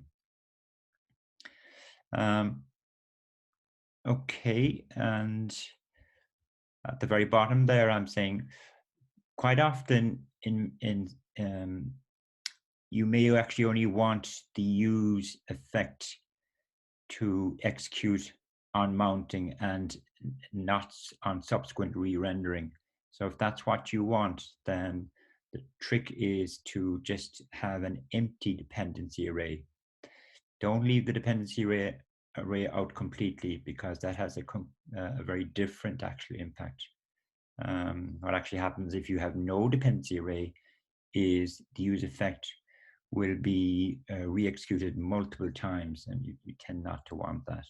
Okay, and at the very bottom there, I'm saying quite often you may actually only want the use effect to execute on mounting and not on subsequent re-rendering. So if that's what you want, then the trick is to just have an empty dependency array. Don't leave the dependency array out completely, because that has a very different actually impact. What actually happens if you have no dependency array is the use effect will be re-executed multiple times, and you tend not to want that.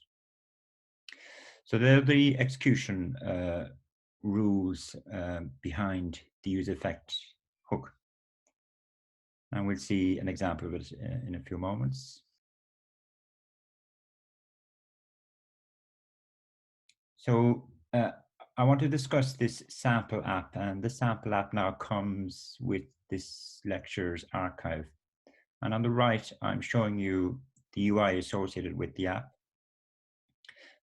So there are the execution rules behind the use effect hook. And we'll see an example of it in a few moments. So I want to discuss this sample app, and this sample app now comes with this lecture's archive. And on the right, I'm showing you the UI associated with the app.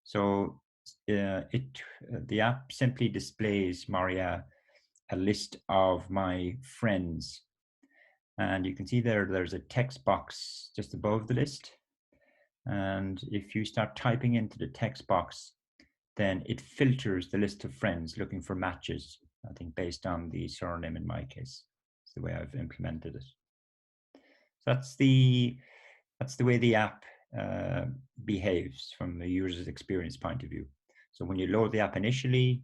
So the app simply displays Maria a list of my friends. And you can see there's a text box just above the list. And if you start typing into the text box, then it filters the list of friends looking for matches, I think based on the surname in my case. It's the way I've implemented it. So that's the way the app behaves from the user's experience point of view. So when you load the app initially,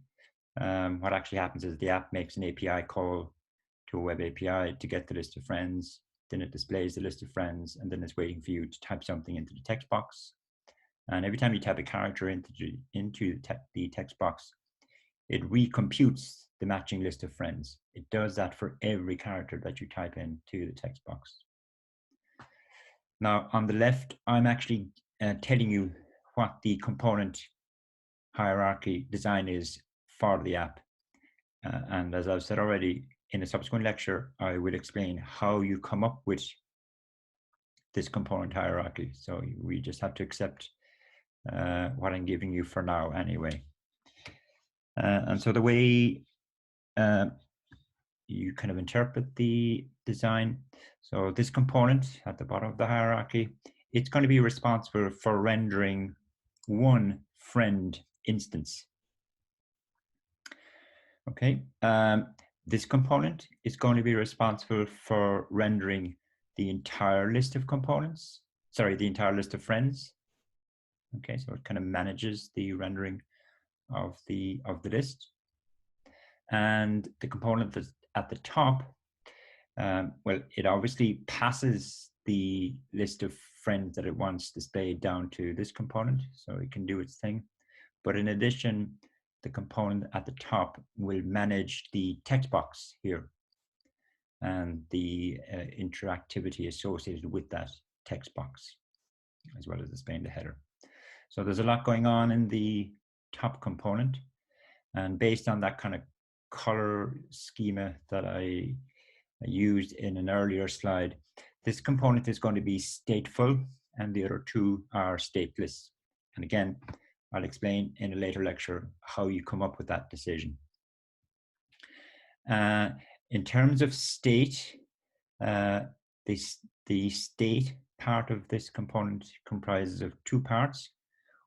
what actually happens is the app makes an API call to a web API to get the list of friends. Then it displays the list of friends, and then it's waiting for you to type something into the text box. And every time you type a character into the text box, it recomputes the matching list of friends. It does that for every character that you type into the text box. Now, on the left, I'm actually telling you what the component hierarchy design is for the app. And as I've said already, in a subsequent lecture, I will explain how you come up with this component hierarchy. So we just have to accept what I'm giving you for now anyway. And so the way you kind of interpret the design, so this component at the bottom of the hierarchy, it's going to be responsible for rendering one friend instance. Okay, this component is going to be responsible for rendering the entire list of components, sorry, the entire list of friends. Okay, so it kind of manages the rendering of the list. And the component that's at the top, well, it obviously passes the list of friends that it wants displayed down to this component, so it can do its thing. But in addition, the component at the top will manage the text box here and the interactivity associated with that text box, as well as displaying the header. So there's a lot going on in the top component. And based on that kind of color schema that I used in an earlier slide, this component is going to be stateful and the other two are stateless. And again, I'll explain in a later lecture how you come up with that decision. In terms of state, the state part of this component comprises of two parts.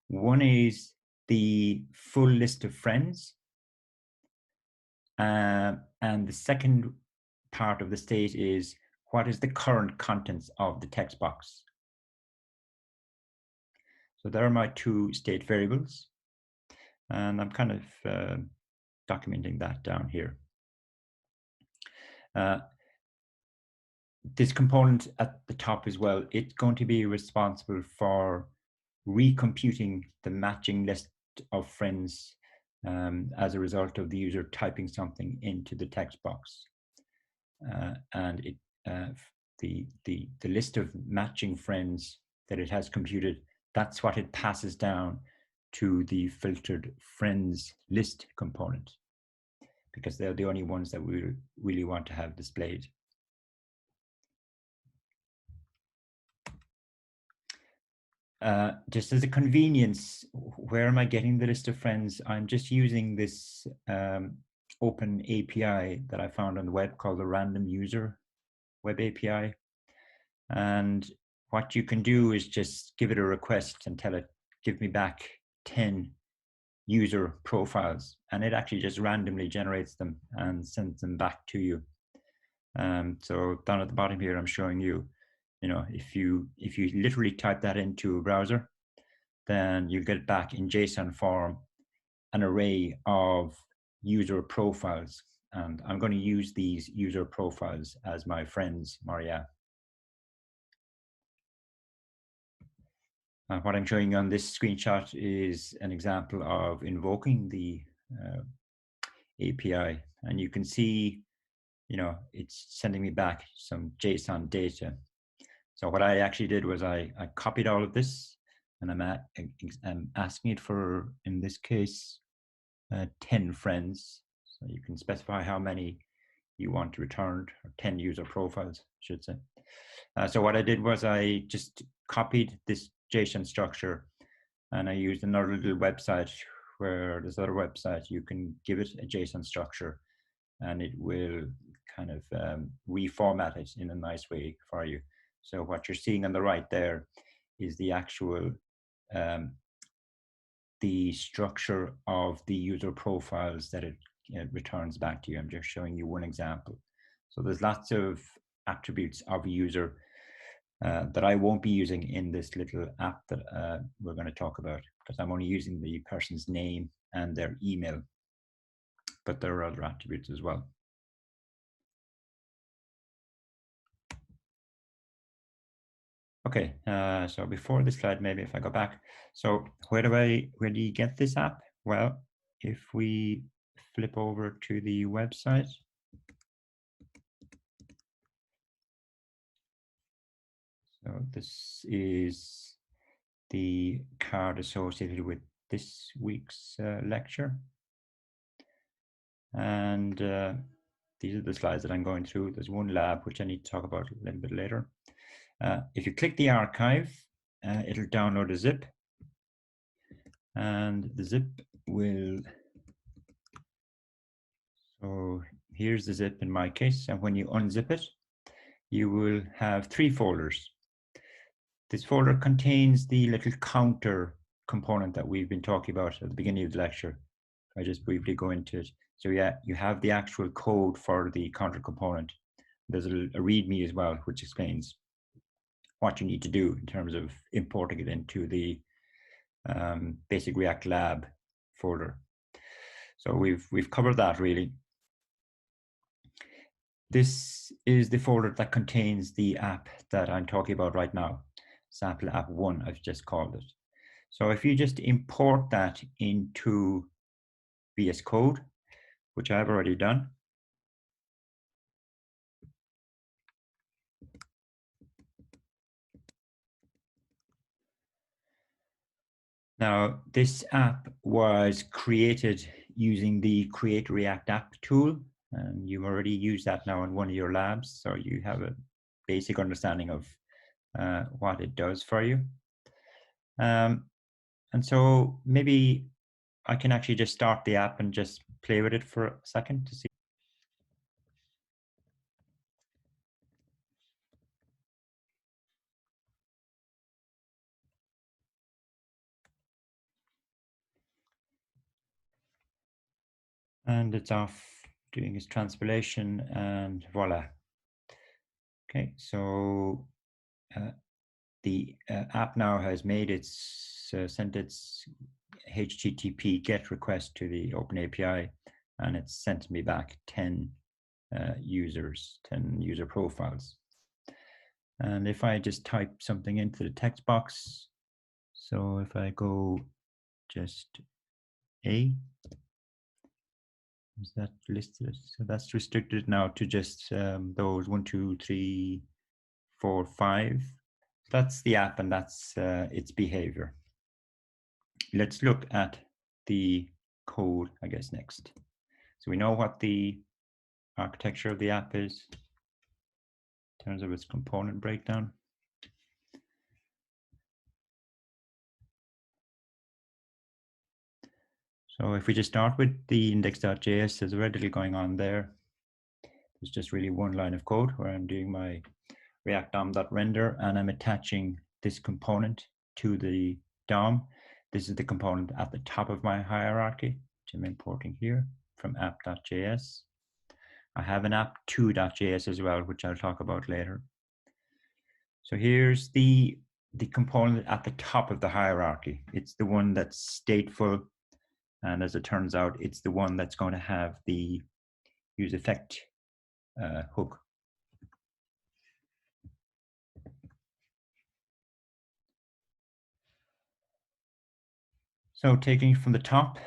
One is the full list of friends, and the second part of the state is what is the current contents of the text box. So there are my two state variables, and I'm kind of documenting that down here. This component at the top as well, it's going to be responsible for recomputing the matching list of friends as a result of the user typing something into the text box. And it, the list of matching friends that it has computed, that's what it passes down to the filtered friends list component, because they're the only ones that we really want to have displayed. Just as a convenience, where am I getting the list of friends? I'm just using this open API that I found on the web called the Random User Web API. And what you can do is just give it a request and tell it, give me back 10 user profiles. And it actually just randomly generates them and sends them back to you. So down at the bottom here, I'm showing you, if you literally type that into a browser, then you get back in JSON form an array of user profiles. And I'm going to use these user profiles as my friends, Maria. What I'm showing on this screenshot is an example of invoking the API. And you can see, it's sending me back some JSON data. So what I actually did was I copied all of this, and I'm asking it for, in this case, 10 friends. So you can specify how many you want returned, or 10 user profiles, I should say. So what I did was I just copied this JSON structure, and I used another little website where this other website, you can give it a JSON structure, and it will kind of reformat it in a nice way for you. So what you're seeing on the right there is the actual the structure of the user profiles that it returns back to you. I'm just showing you one example. So there's lots of attributes of a user that I won't be using in this little app that we're going to talk about, because I'm only using the person's name and their email, but there are other attributes as well. Okay, so before this slide, maybe if I go back. So where do you get this app? Well, if we flip over to the website, so this is the card associated with this week's lecture. And these are the slides that I'm going through. There's one lab, which I need to talk about a little bit later. If you click the archive, it'll download a zip. And the zip will, so here's the zip in my case. And when you unzip it, you will have 3 folders. This folder contains the little counter component that we've been talking about at the beginning of the lecture. I just briefly go into it. So yeah, you have the actual code for the counter component. There's a README as well, which explains what you need to do in terms of importing it into the basic React Lab folder. So we've covered that really. This is the folder that contains the app that I'm talking about right now. Sample app 1, I've just called it. So if you just import that into VS Code, which I've already done. Now, this app was created using the Create React App tool, and you've already used that now in one of your labs, so you have a basic understanding of what it does for you. And so maybe I can actually just start the app and just play with it for a second to see. And it's off doing its transpilation, and voila. Okay, so the app now has made its sent its HTTP GET request to the OpenAPI, and it's sent me back 10 users, 10 user profiles. And if I just type something into the text box, so if I go just A, is that listed? So that's restricted now to just those 1, 2, 3, 4, 5. That's the app, and that's its behavior. Let's look at the code, I guess, next. So we know what the architecture of the app is in terms of its component breakdown. So if we just start with the index.js, there's very little going on there. There's just really one line of code where I'm doing my React DOM.render, and I'm attaching this component to the DOM. This is the component at the top of my hierarchy, which I'm importing here from app.js. I have an app2.js as well, which I'll talk about later. So here's the component at the top of the hierarchy. It's the one that's stateful, and as it turns out, it's the one that's going to have the use effect hook. So taking from the top,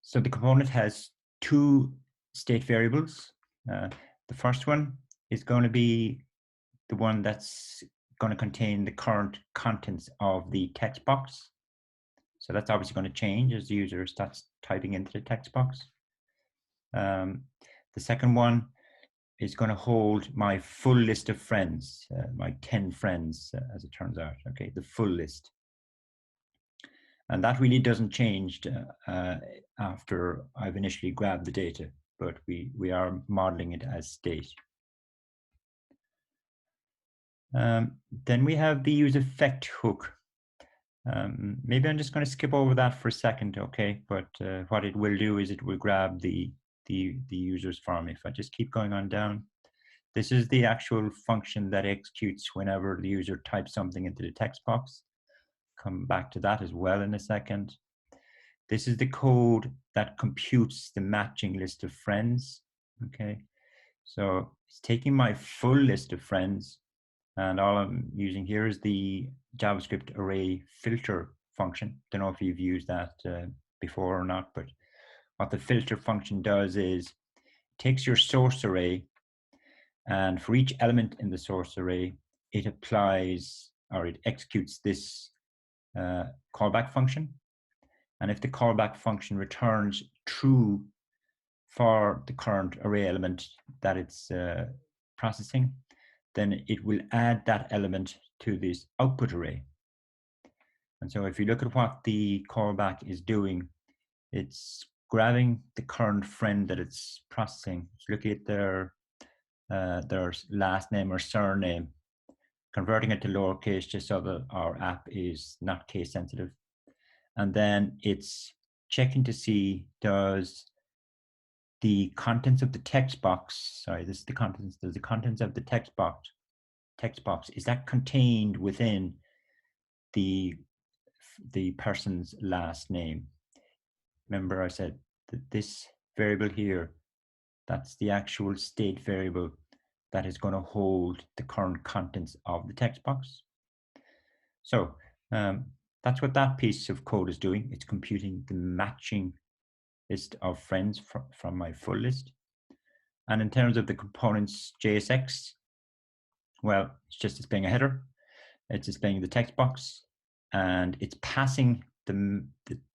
so the component has 2 state variables. The first one is going to be the one that's going to contain the current contents of the text box. So that's obviously going to change as the user starts typing into the text box. The second one is going to hold my full list of friends, my 10 friends, as it turns out, okay, the full list. And that really doesn't change after I've initially grabbed the data, but we are modeling it as state. Then we have the use effect hook. Maybe I'm just going to skip over that for a second, okay? But what it will do is it will grab the user's form. If I just keep going on down, this is the actual function that executes whenever the user types something into the text box. Come back to that as well in a second. This is the code that computes the matching list of friends, okay? So it's taking my full list of friends And all I'm using here is the JavaScript array filter function. Don't know if you've used that before or not, but what the filter function does is takes your source array, and for each element in the source array, it applies or it executes this callback function. And if the callback function returns true for the current array element that it's processing, then it will add that element to this output array. And so if you look at what the callback is doing, it's grabbing the current friend that it's processing. It's looking at their last name or surname, converting it to lowercase just so that our app is not case sensitive. And then it's checking to see, does the contents of the text box, sorry, this is the contents, does the contents of the text box, is that contained within the person's last name? Remember I said that this variable here, that's the actual state variable that is going to hold the current contents of the text box. So that's what that piece of code is doing. It's computing the matching list of friends from my full list. And in terms of the components JSX, well, it's just displaying a header. It's displaying the text box, and it's passing the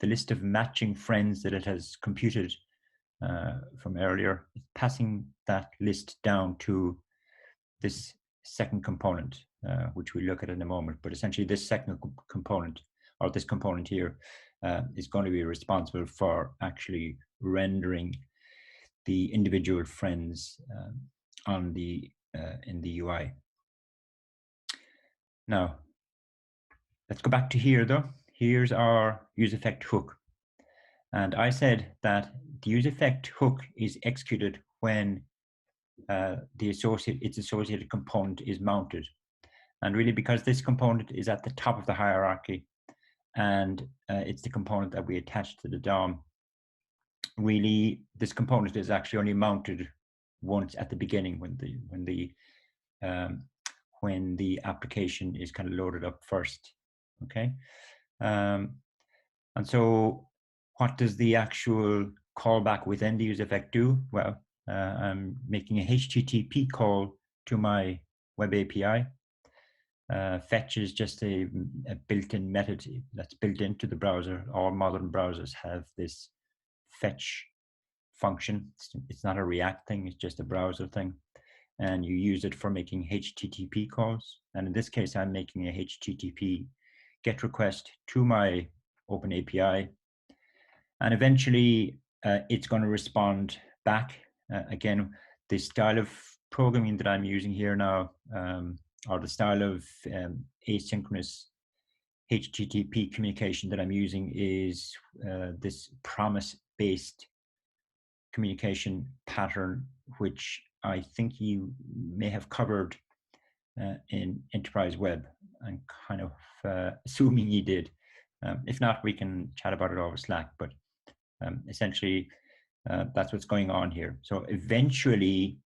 list of matching friends that it has computed from earlier. It's passing that list down to this second component, which we'll look at in a moment. But essentially this second component, or this component here, is going to be responsible for actually rendering the individual friends on the in the UI. Now, let's go back to here though. Here's our useEffect hook. And I said that the useEffect hook is executed when its associated component is mounted. And really, because this component is at the top of the hierarchy, and it's the component that we attach to the DOM, really this component is actually only mounted once at the beginning when the application is kind of loaded up first. Okay, and so what does the actual callback within the useEffect do? Well, I'm making a HTTP call to my web API. Fetch is just a built-in method that's built into the browser. All modern browsers have this fetch function. It's not a React thing, it's just a browser thing. And you use it for making HTTP calls. And in this case, I'm making a HTTP GET request to my Open API. And eventually, it's going to respond back. Again, the style of programming that I'm using here now, or the style of asynchronous HTTP communication that I'm using is this promise-based communication pattern, which I think you may have covered in Enterprise Web. I'm kind of assuming you did. If not, we can chat about it over Slack, but essentially that's what's going on here. So eventually,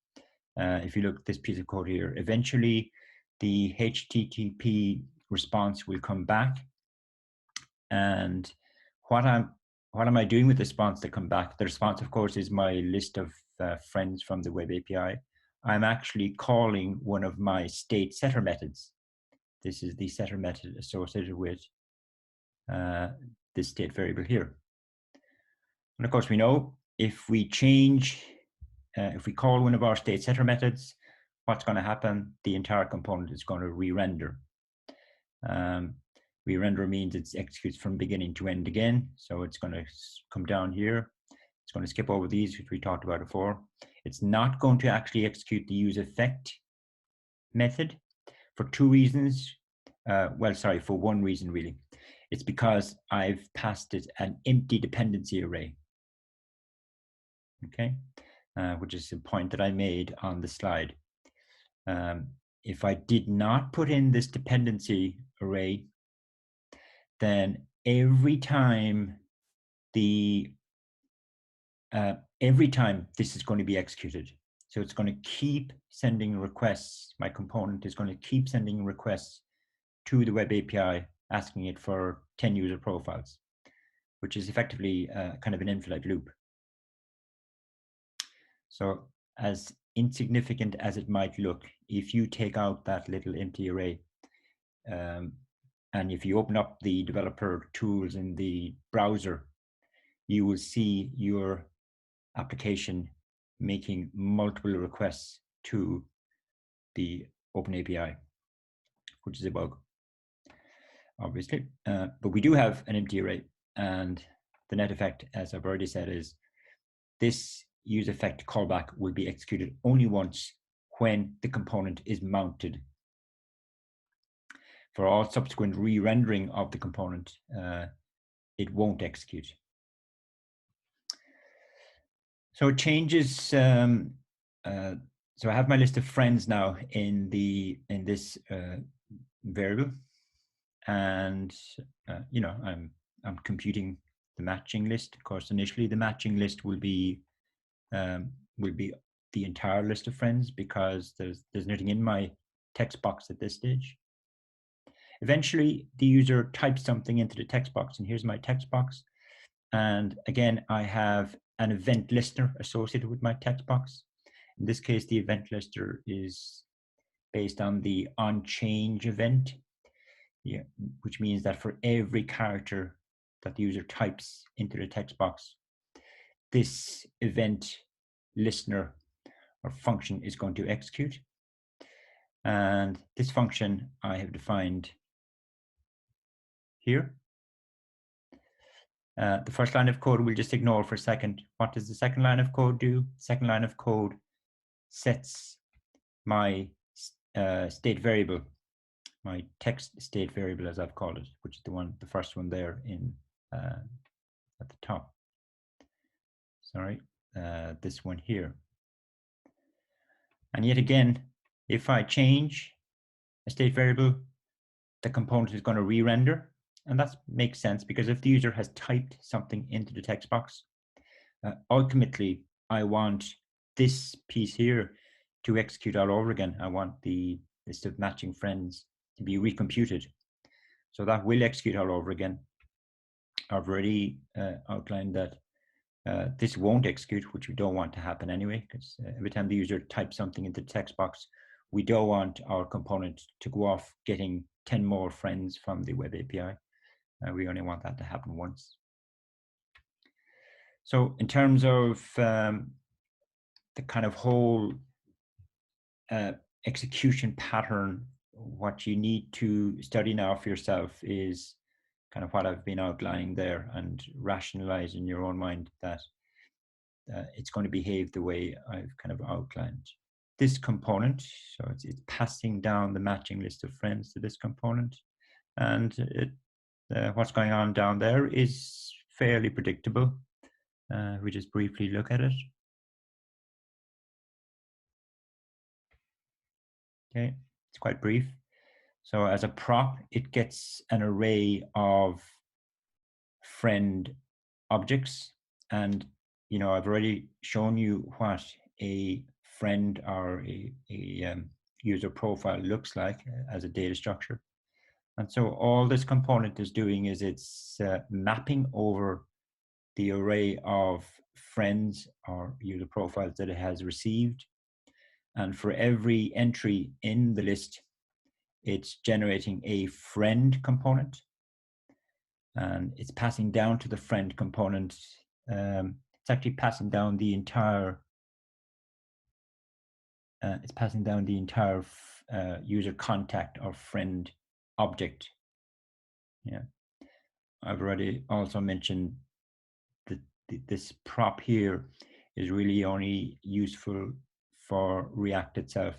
if you look at this piece of code here, eventually the HTTP response will come back. And what am I doing with the response that come back? The response, of course, is my list of friends from the web API. I'm actually calling one of my state setter methods. This is the setter method associated with this state variable here. And of course, we know if we change, if we call one of our state setter methods, what's going to happen? The entire component is going to re-render. Re-render means it executes from beginning to end again. So it's going to come down here. It's going to skip over these, which we talked about before. It's not going to actually execute the useEffect method for two reasons. For one reason, really. It's because I've passed it an empty dependency array. Okay, which is the point that I made on the slide. If I did not put in this dependency array, then every time this is going to be executed, So it's going to keep sending requests. My component is going to keep sending requests to the web API, asking it for 10 user profiles, which is effectively kind of an infinite loop. So as insignificant as it might look, if you take out that little empty array, and if you open up the developer tools in the browser, you will see your application making multiple requests to the OpenAPI, which is a bug, obviously. But we do have an empty array, and the net effect, as I've already said, is this use effect callback will be executed only once when the component is mounted. For all subsequent re-rendering of the component, it won't execute. So it changes. So I have my list of friends now in this variable, and you know, I'm computing the matching list. Of course, initially the matching list will be the entire list of friends, because there's nothing in my text box at this stage. Eventually, the user types something into the text box, and here's my text box. And again, I have an event listener associated with my text box. In this case, the event listener is based on the onChange event, yeah, which means that for every character that the user types into the text box, this event listener or function is going to execute. And this function I have defined here. The first line of code we'll just ignore for a second. What does the second line of code do? Second line of code sets my state variable, my text state variable, as I've called it, which is the first one there in at the top. Sorry, this one here. And yet again, if I change a state variable, the component is going to re-render. And that makes sense, because if the user has typed something into the text box, ultimately, I want this piece here to execute all over again. I want the list of matching friends to be recomputed. So that will execute all over again. I've already outlined that this won't execute, which we don't want to happen anyway, because every time the user types something into the text box, we don't want our component to go off getting 10 more friends from the web API. We only want that to happen once. So in terms of the kind of whole execution pattern, what you need to study now for yourself is kind of what I've been outlining there, and rationalize in your own mind that it's going to behave the way I've kind of outlined. This component, so it's passing down the matching list of friends to this component, and what's going on down there is fairly predictable. We just briefly look at it. Okay, it's quite brief. So as a prop, it gets an array of friend objects, and you know, I've already shown you what a friend or a user profile looks like as a data structure. And so all this component is doing is it's mapping over the array of friends or user profiles that it has received. And for every entry in the list, it's generating a friend component. And it's passing down to the friend component. It's actually passing down the entire user contact or friend object. Yeah, I've already also mentioned that this prop here is really only useful for React itself.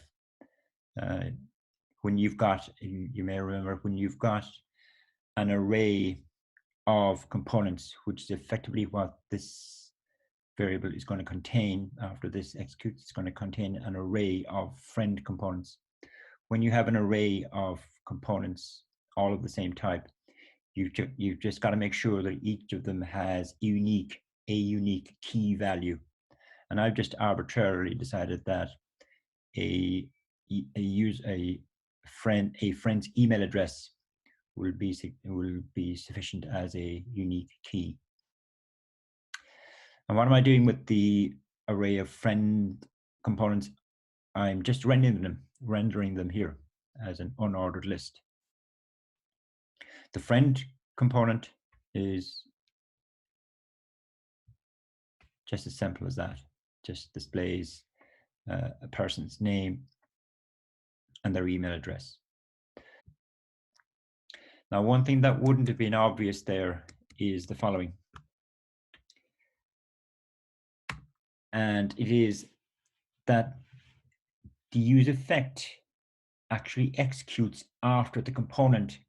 When you've got, you may remember, when you've got an array of components, which is effectively what this variable is going to contain after this executes, it's going to contain an array of friend components. When you have an array of components, all of the same type, you've just got to make sure that each of them has a unique key value. And I've just arbitrarily decided that a friend's email address will be sufficient as a unique key. And what am I doing with the array of friend components? I'm just rendering them here as an unordered list. The friend component is just as simple as that. Just displays a person's name and their email address. Now, one thing that wouldn't have been obvious there is the following. And it is that the use effect actually executes after the component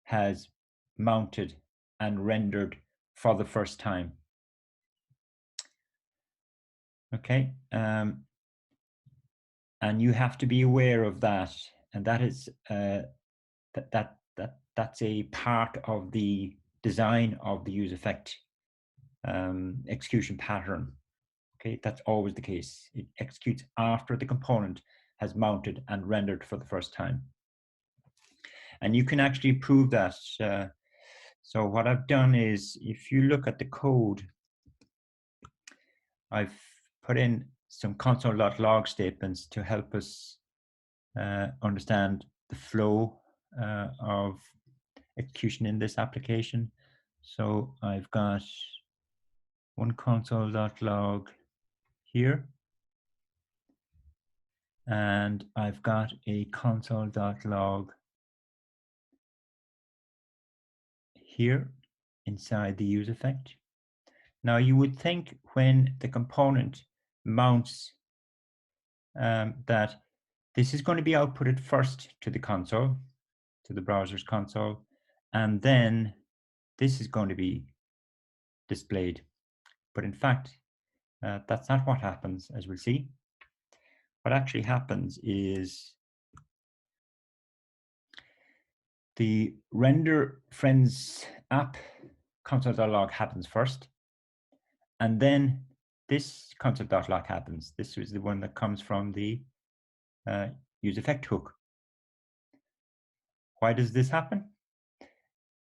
has mounted and rendered for the first time. Okay, and you have to be aware of that, and that is that's a part of the design of the use effect execution pattern. Okay, that's always the case. It executes after the component has mounted and rendered for the first time. And you can actually prove that. So what I've done is, if you look at the code, I've put in some console.log statements to help us understand the flow of execution in this application. So I've got one console.log here, and I've got a console.log here inside the use effect. Now you would think when the component mounts that this is going to be outputted first to the console, to the browser's console, and then this is going to be displayed. But in fact, that's not what happens, as we'll see. What actually happens is the render friends app console.log happens first, and then this console.log happens. This is the one that comes from the use effect hook. Why does this happen?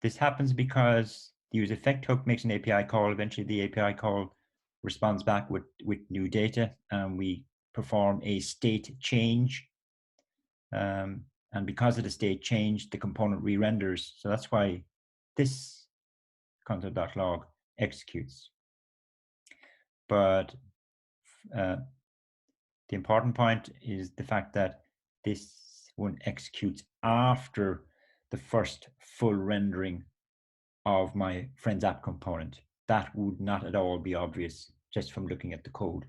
This happens because the use effect hook makes an API call. Eventually, the API call responds back with new data, and we perform a state change. And because of the state change, the component re-renders. So that's why this console.log executes. But the important point is the fact that this one executes after the first full rendering of my friends app component. That would not at all be obvious just from looking at the code.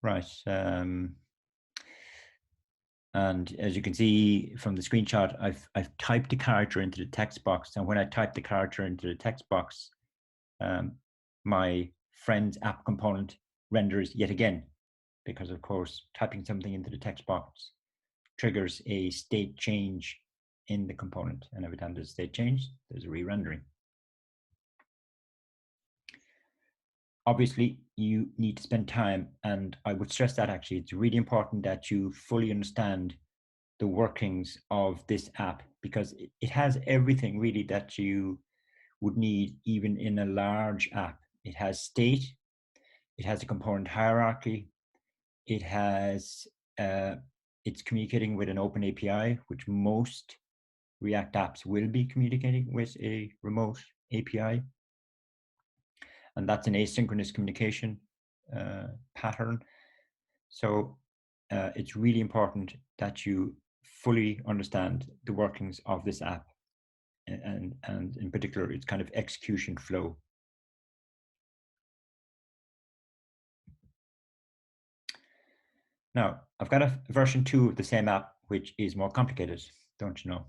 Right. And as you can see from the screenshot, I've typed the character into the text box, and when I type the character into the text box, my friends app component renders yet again, because of course typing something into the text box triggers a state change in the component, and every time there's a state change, there's a re-rendering. Obviously, you need to spend time, and I would stress that actually it's really important that you fully understand the workings of this app, because it has everything really that you would need even in a large app. It has state, it has a component hierarchy, it has it's communicating with an open API, which most React apps will be communicating with a remote API. And that's an asynchronous communication pattern. So it's really important that you fully understand the workings of this app, and in particular, its kind of execution flow. Now, I've got a version 2 of the same app, which is more complicated, don't you know?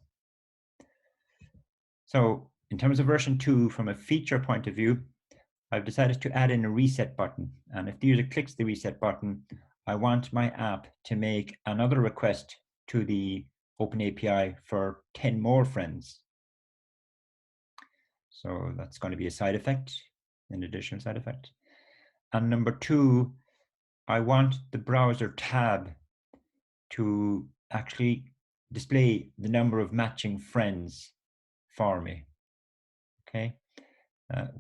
So in terms of version 2, from a feature point of view, I've decided to add in a reset button. And if the user clicks the reset button, I want my app to make another request to the Open API for 10 more friends. So that's going to be a side effect, an additional side effect. And number two, I want the browser tab to actually display the number of matching friends for me, okay?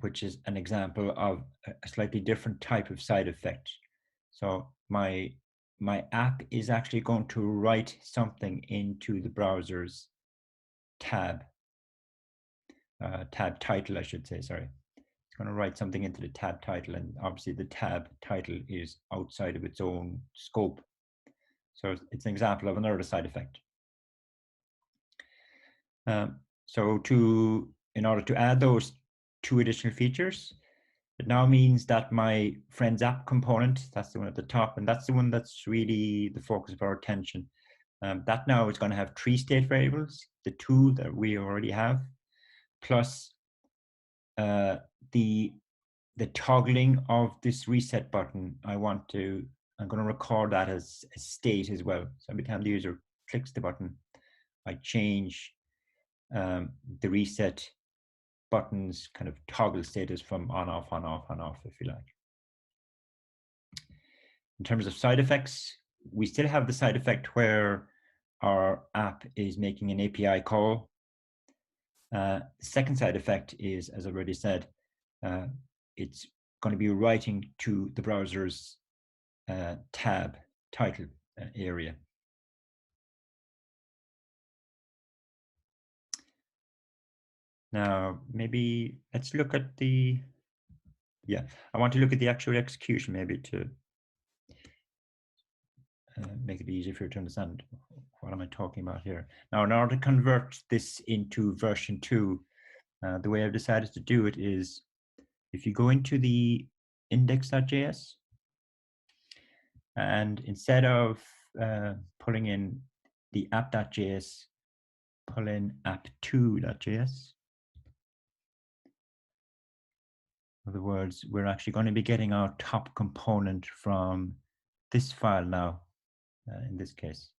Which is an example of a slightly different type of side effect. So my app is actually going to write something into the browser's tab title, I should say, sorry. It's going to write something into the tab title, and obviously the tab title is outside of its own scope. So it's an example of another side effect. So in order to add those two additional features, it now means that my Friends app component, that's the one at the top, and that's the one that's really the focus of our attention. That now is going to have 3 state variables, the 2 that we already have, plus the toggling of this reset button. I'm going to record that as a state as well. So every time the user clicks the button, I change the reset button's kind of toggle status from on, off, on, off, on, off, if you like. In terms of side effects, we still have the side effect where our app is making an API call. The second side effect is, as I already said, it's going to be writing to the browser's tab title area. Now, maybe let's look at I want to look at the actual execution, maybe to make it easier for you to understand what am I talking about here. Now, in order to convert this into version 2, the way I've decided to do it is, if you go into the index.js, and instead of pulling in the app.js, pull in app2.js. In other words, we're actually going to be getting our top component from this file now, in this case.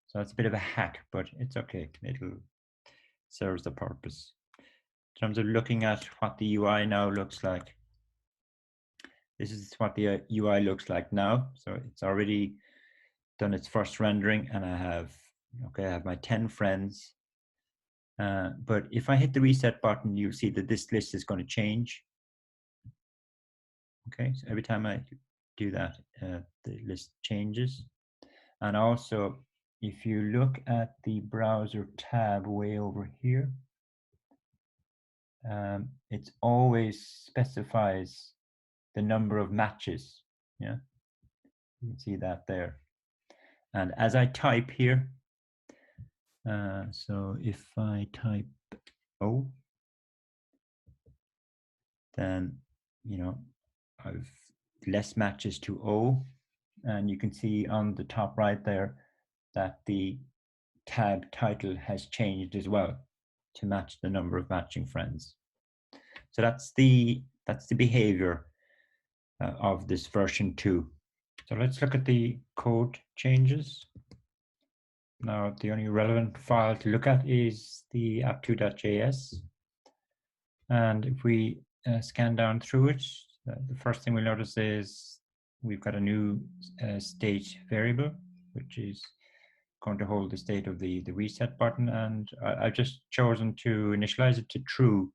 So it's a bit of a hack, but it's okay. It'll serve the purpose. In terms of looking at what the UI now looks like, this is what the UI looks like now. So it's already done its first rendering, and I have my 10 friends. But if I hit the reset button, you'll see that this list is going to change. Okay, so every time I do that, the list changes. And also, if you look at the browser tab way over here, it always specifies the number of matches. Yeah, you can see that there. And as I type here, so if I type O, then I've less matches to O, and you can see on the top right there that the tab title has changed as well to match the number of matching friends. So that's the behavior of this version 2. So let's look at the code changes. Now, the only relevant file to look at is the app2.js. And if we scan down through it, the first thing we'll notice is we've got a new state variable, which is going to hold the state of the reset button. And I've just chosen to initialize it to true.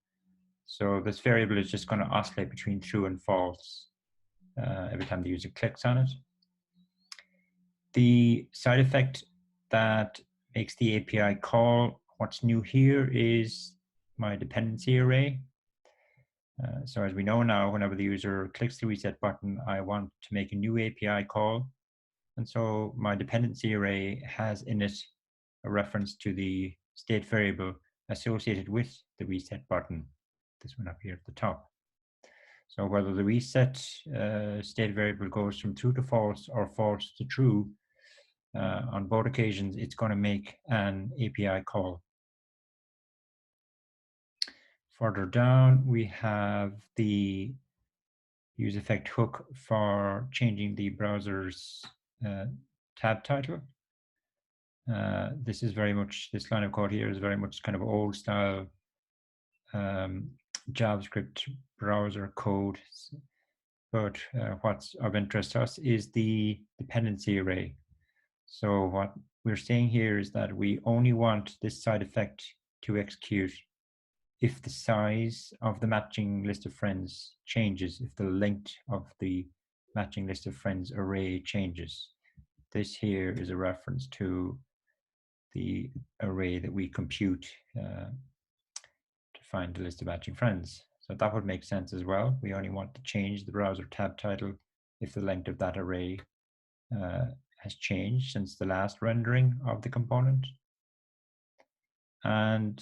So this variable is just going to oscillate between true and false every time the user clicks on it. The side effect that makes the API call, what's new here is my dependency array. So as we know now, whenever the user clicks the reset button, I want to make a new API call. And so my dependency array has in it a reference to the state variable associated with the reset button, this one up here at the top. So whether the reset state variable goes from true to false or false to true, on both occasions, it's going to make an API call. Further down, we have the use effect hook for changing the browser's tab title. This line of code here is very much kind of old style JavaScript browser code, but what's of interest to us is the dependency array. So what we're saying here is that we only want this side effect to execute if the size of the matching list of friends changes, if the length of the matching list of friends array changes. This here is a reference to the array that we compute to find the list of matching friends. So that would make sense as well. We only want to change the browser tab title if the length of that array has changed since the last rendering of the component. And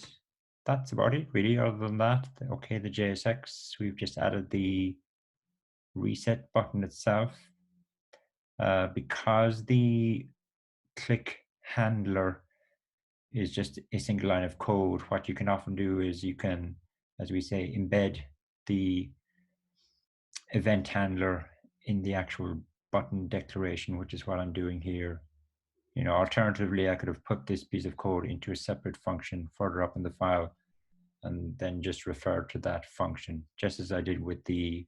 that's about it really. Other than that, okay, the JSX, we've just added the reset button itself. Because the click handler is just a single line of code, what you can often do is you can, as we say, embed the event handler in the actual button declaration, which is what I'm doing here. You know, alternatively, I could have put this piece of code into a separate function further up in the file and then just refer to that function, just as I did with the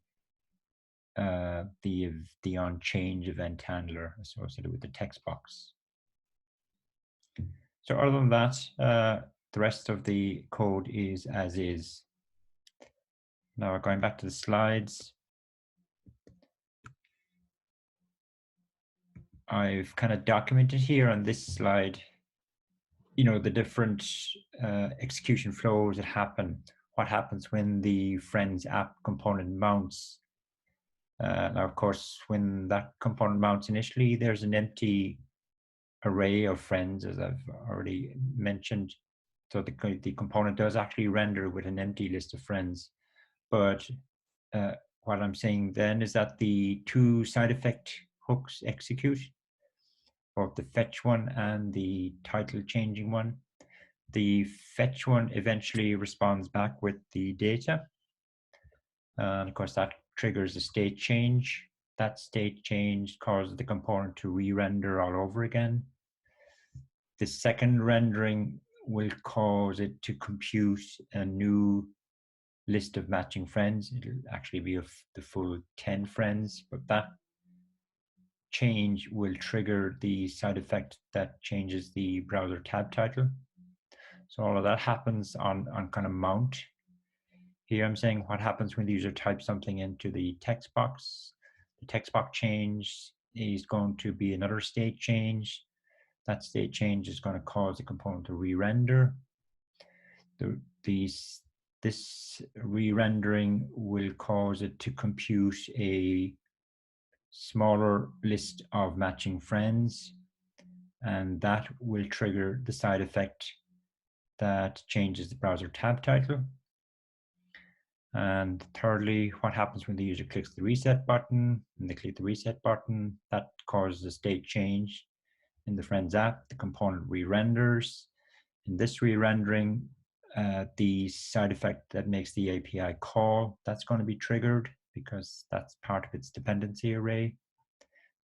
onChange event handler associated with the text box. So other than that, the rest of the code is as is. Now going back to the slides, I've kind of documented here on this slide, you know, the different execution flows that happen. What happens when the Friends app component mounts? Now, of course, when that component mounts initially, there's an empty array of friends, as I've already mentioned. So the component does actually render with an empty list of friends. But what I'm saying then is that the two side effect hooks execute, both the fetch one and the title changing one. The fetch one eventually responds back with the data. And of course, that triggers a state change. That state change causes the component to re-render all over again. The second rendering will cause it to compute a new list of matching friends. It'll actually be of the full 10 friends, but that change will trigger the side effect that changes the browser tab title. So all of that happens on kind of mount. Here I'm saying what happens when the user types something into the text box. The text box change is going to be another state change. That state change is going to cause the component to re-render. This re-rendering will cause it to compute a smaller list of matching friends, and that will trigger the side effect that changes the browser tab title. And thirdly, what happens when the user clicks the reset button? When they click the reset button, that causes a state change in the Friends app. The component re-renders. In this re-rendering, the side effect that makes the API call, that's going to be triggered because that's part of its dependency array.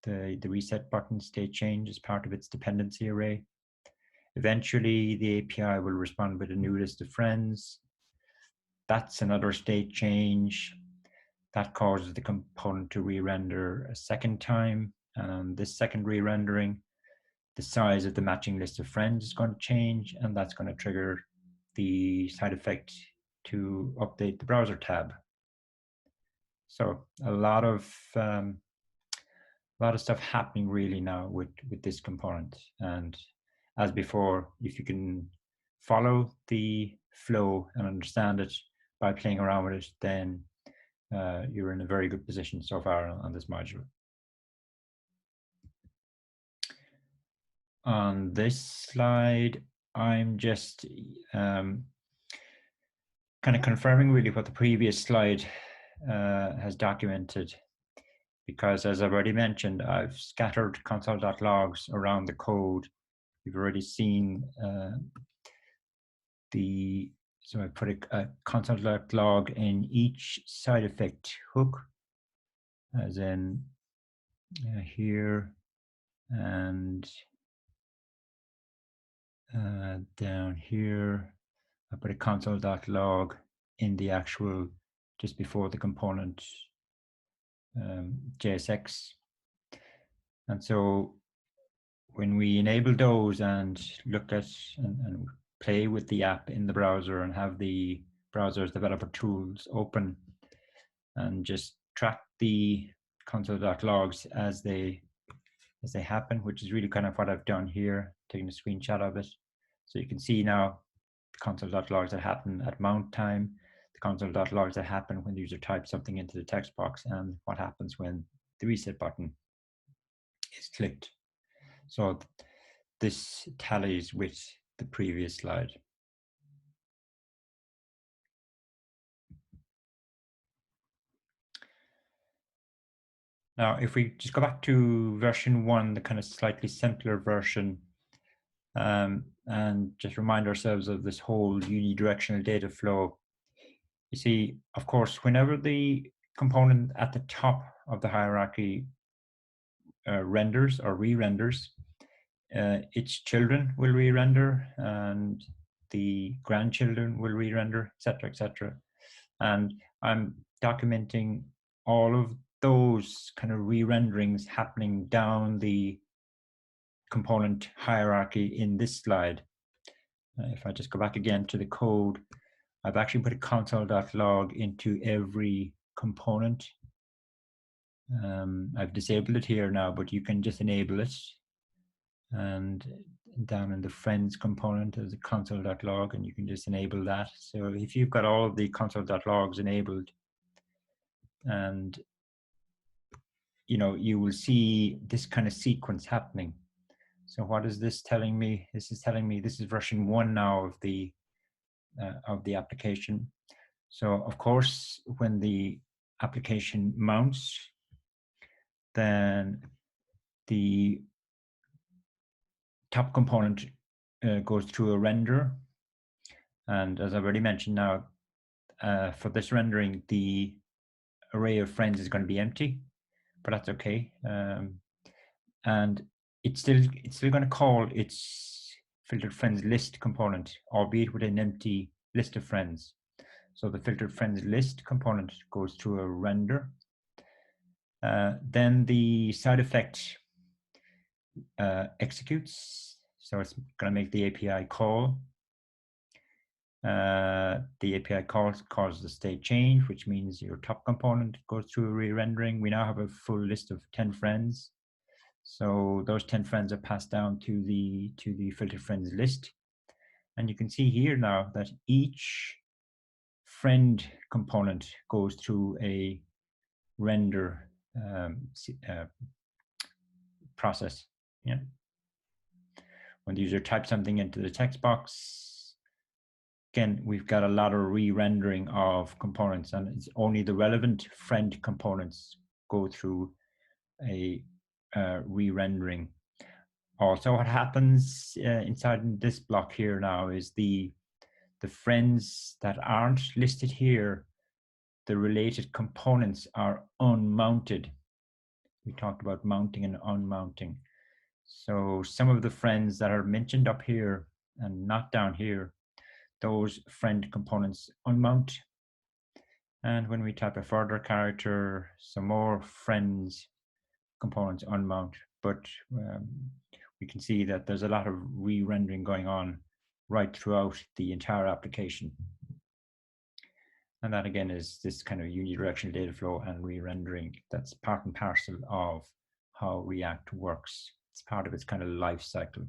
The reset button state change is part of its dependency array. Eventually, the API will respond with a new list of friends. That's another state change. That causes the component to re-render a second time. And this second re-rendering, the size of the matching list of friends is going to change, and that's going to trigger the side effect to update the browser tab. So a lot of stuff happening really now with this component. And as before, if you can follow the flow and understand it by playing around with it, then you're in a very good position so far on this module. On this slide, I'm just kind of confirming really what the previous slide has documented, because as I've already mentioned, I've scattered console.logs around the code. You've already seen so I put a console.log in each side effect hook, as in here and down here. I put a console.log in the actual, just before the component JSX. And so when we enable those and look at and play with the app in the browser and have the browser's developer tools open and just track the console.logs as they happen, which is really kind of what I've done here, taking a screenshot of it. So you can see now the console.logs that happen at mount time, the console.logs that happen when the user types something into the text box, and what happens when the reset button is clicked. So this tallies with the previous slide. Now, if we just go back to version 1, the kind of slightly simpler version, and just remind ourselves of this whole unidirectional data flow. You see, of course, whenever the component at the top of the hierarchy renders or re-renders, its children will re-render and the grandchildren will re-render, etc., etc. And I'm documenting all of those kind of re-renderings happening down the component hierarchy in this slide. If I just go back again to the code, I've actually put a console.log into every component. I've disabled it here now, but you can just enable it. And down in the friends component, there's a console.log, and you can just enable that. So if you've got all of the console.logs enabled, and you will see this kind of sequence happening. So what is this telling me? This is telling me this is version 1 now of the application. So of course, when the application mounts, then the top component goes through a render. And as I've already mentioned now, for this rendering, the array of friends is going to be empty, but that's okay. And it's still going to call its filtered friends list component, albeit with an empty list of friends. So the filtered friends list component goes through a render. Then the side effect executes. So it's going to make the API call. The API call causes a state change, which means your top component goes through a re-rendering. We now have a full list of 10 friends. So those 10 friends are passed down to the filtered friends list. And you can see here now that each friend component goes through a render process. Yeah. When the user types something into the text box, again, we've got a lot of re-rendering of components, and it's only the relevant friend components go through a re-rendering. Also, what happens inside this block here now is the friends that aren't listed here, the related components are unmounted. We talked about mounting and unmounting. So some of the friends that are mentioned up here and not down here, those friend components unmount. And when we type a further character, some more friends components unmount. But we can see that there's a lot of re-rendering going on right throughout the entire application. And that again is this kind of unidirectional data flow and re-rendering. That's part and parcel of how React works. It's part of its kind of life cycle.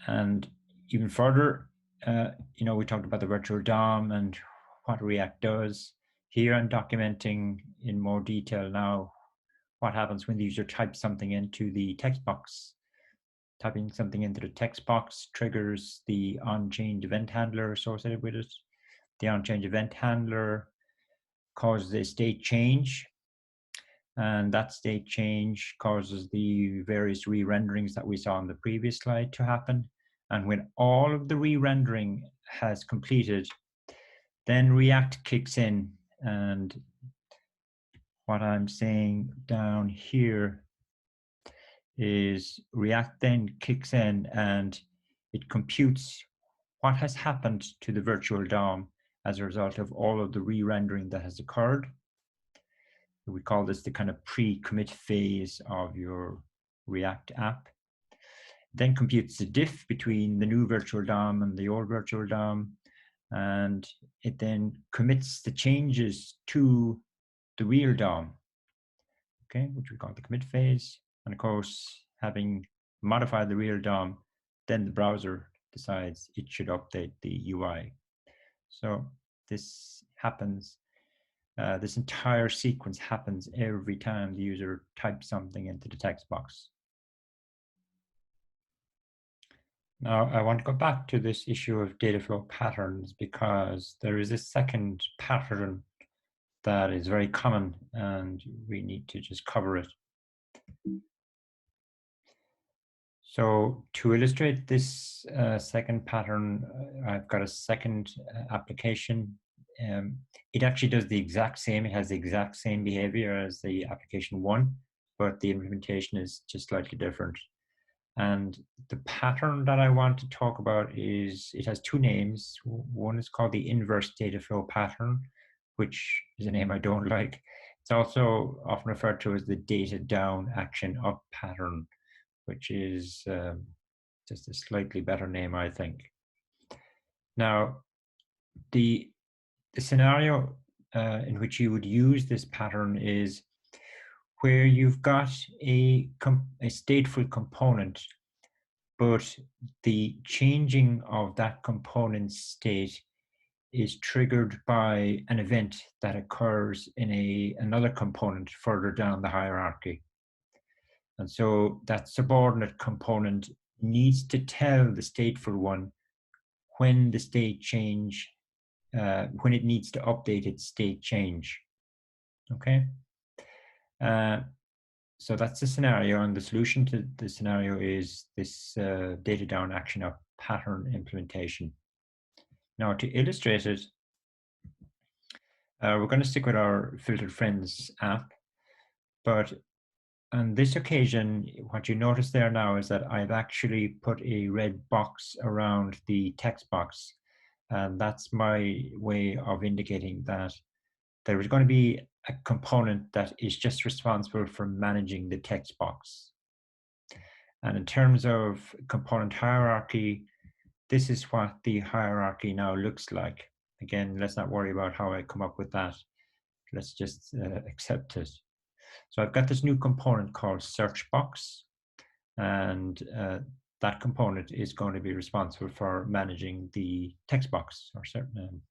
And even further, we talked about the virtual DOM and what React does. Here I'm documenting in more detail now what happens when the user types something into the text box. Typing something into the text box triggers the onChange event handler associated with it. The onChange event handler causes a state change, and that state change causes the various re-renderings that we saw on the previous slide to happen. And when all of the re-rendering has completed, then React kicks in. And what I'm saying down here is React then kicks in and it computes what has happened to the virtual DOM as a result of all of the re-rendering that has occurred. We call this the kind of pre-commit phase of your React app. Then computes the diff between the new virtual DOM and the old virtual DOM, and it then commits the changes to the real DOM, okay, which we call the commit phase. And of course, having modified the real DOM, then the browser decides it should update the UI. So this happens, this entire sequence happens every time the user types something into the text box. Now, I want to go back to this issue of data flow patterns because there is a second pattern that is very common and we need to just cover it. So to illustrate this second pattern, I've got a second application. It actually does the exact same, it has the exact same behavior as the application one, but the implementation is just slightly different. And the pattern that I want to talk about is, it has two names. One is called the inverse data flow pattern, which is a name I don't like. It's also often referred to as the data down action up pattern, which is just a slightly better name, I think. Now, the scenario in which you would use this pattern is where you've got a stateful component, but the changing of that component's state is triggered by an event that occurs in another component further down the hierarchy. And so that subordinate component needs to tell the stateful one when the state change, when it needs to update its state change. Okay. So that's the scenario, and the solution to the scenario is this data down action up pattern implementation. Now, to illustrate it, we're going to stick with our Filtered Friends app, but on this occasion, what you notice there now is that I've actually put a red box around the text box, and that's my way of indicating that there is going to be a component that is just responsible for managing the text box. And in terms of component hierarchy, this is what the hierarchy now looks like. Again, let's not worry about how I come up with that. Let's just accept it. So I've got this new component called search box, and that component is going to be responsible for managing the text box or certain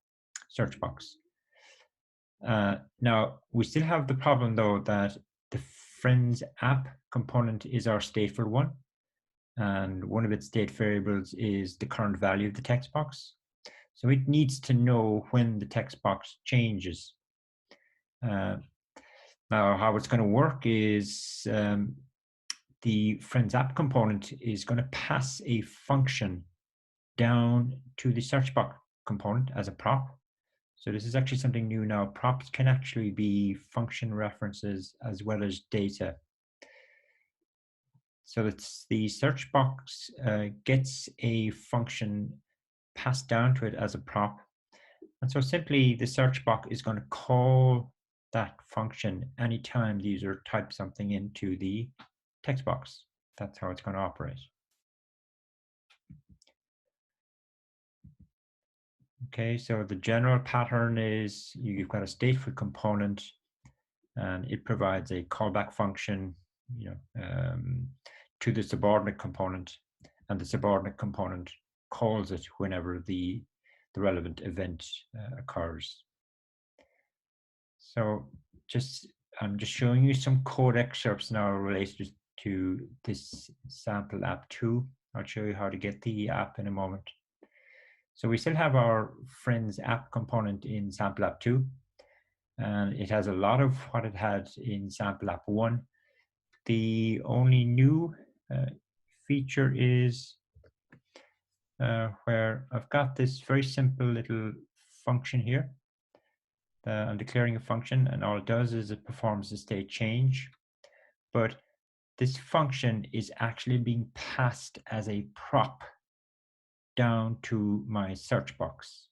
search box. Now, we still have the problem though that the Friends app component is our stateful one, and one of its state variables is the current value of the text box. So it needs to know when the text box changes. Now, how it's going to work is the Friends app component is going to pass a function down to the search box component as a prop. So this is actually something new now. Props can actually be function references as well as data. So it's the search box gets a function passed down to it as a prop. And so simply the search box is going to call that function anytime the user types something into the text box. That's how it's going to operate. Okay, so the general pattern is you've got a stateful component, and it provides a callback function, to the subordinate component, and the subordinate component calls it whenever the relevant event occurs. So I'm just showing you some code excerpts now related to this sample app 2. I'll show you how to get the app in a moment. So we still have our Friends app component in sample app 2, and it has a lot of what it had in sample app 1. The only new feature is where I've got this very simple little function here. I'm declaring a function, and all it does is it performs a state change. But this function is actually being passed as a prop down to my search box.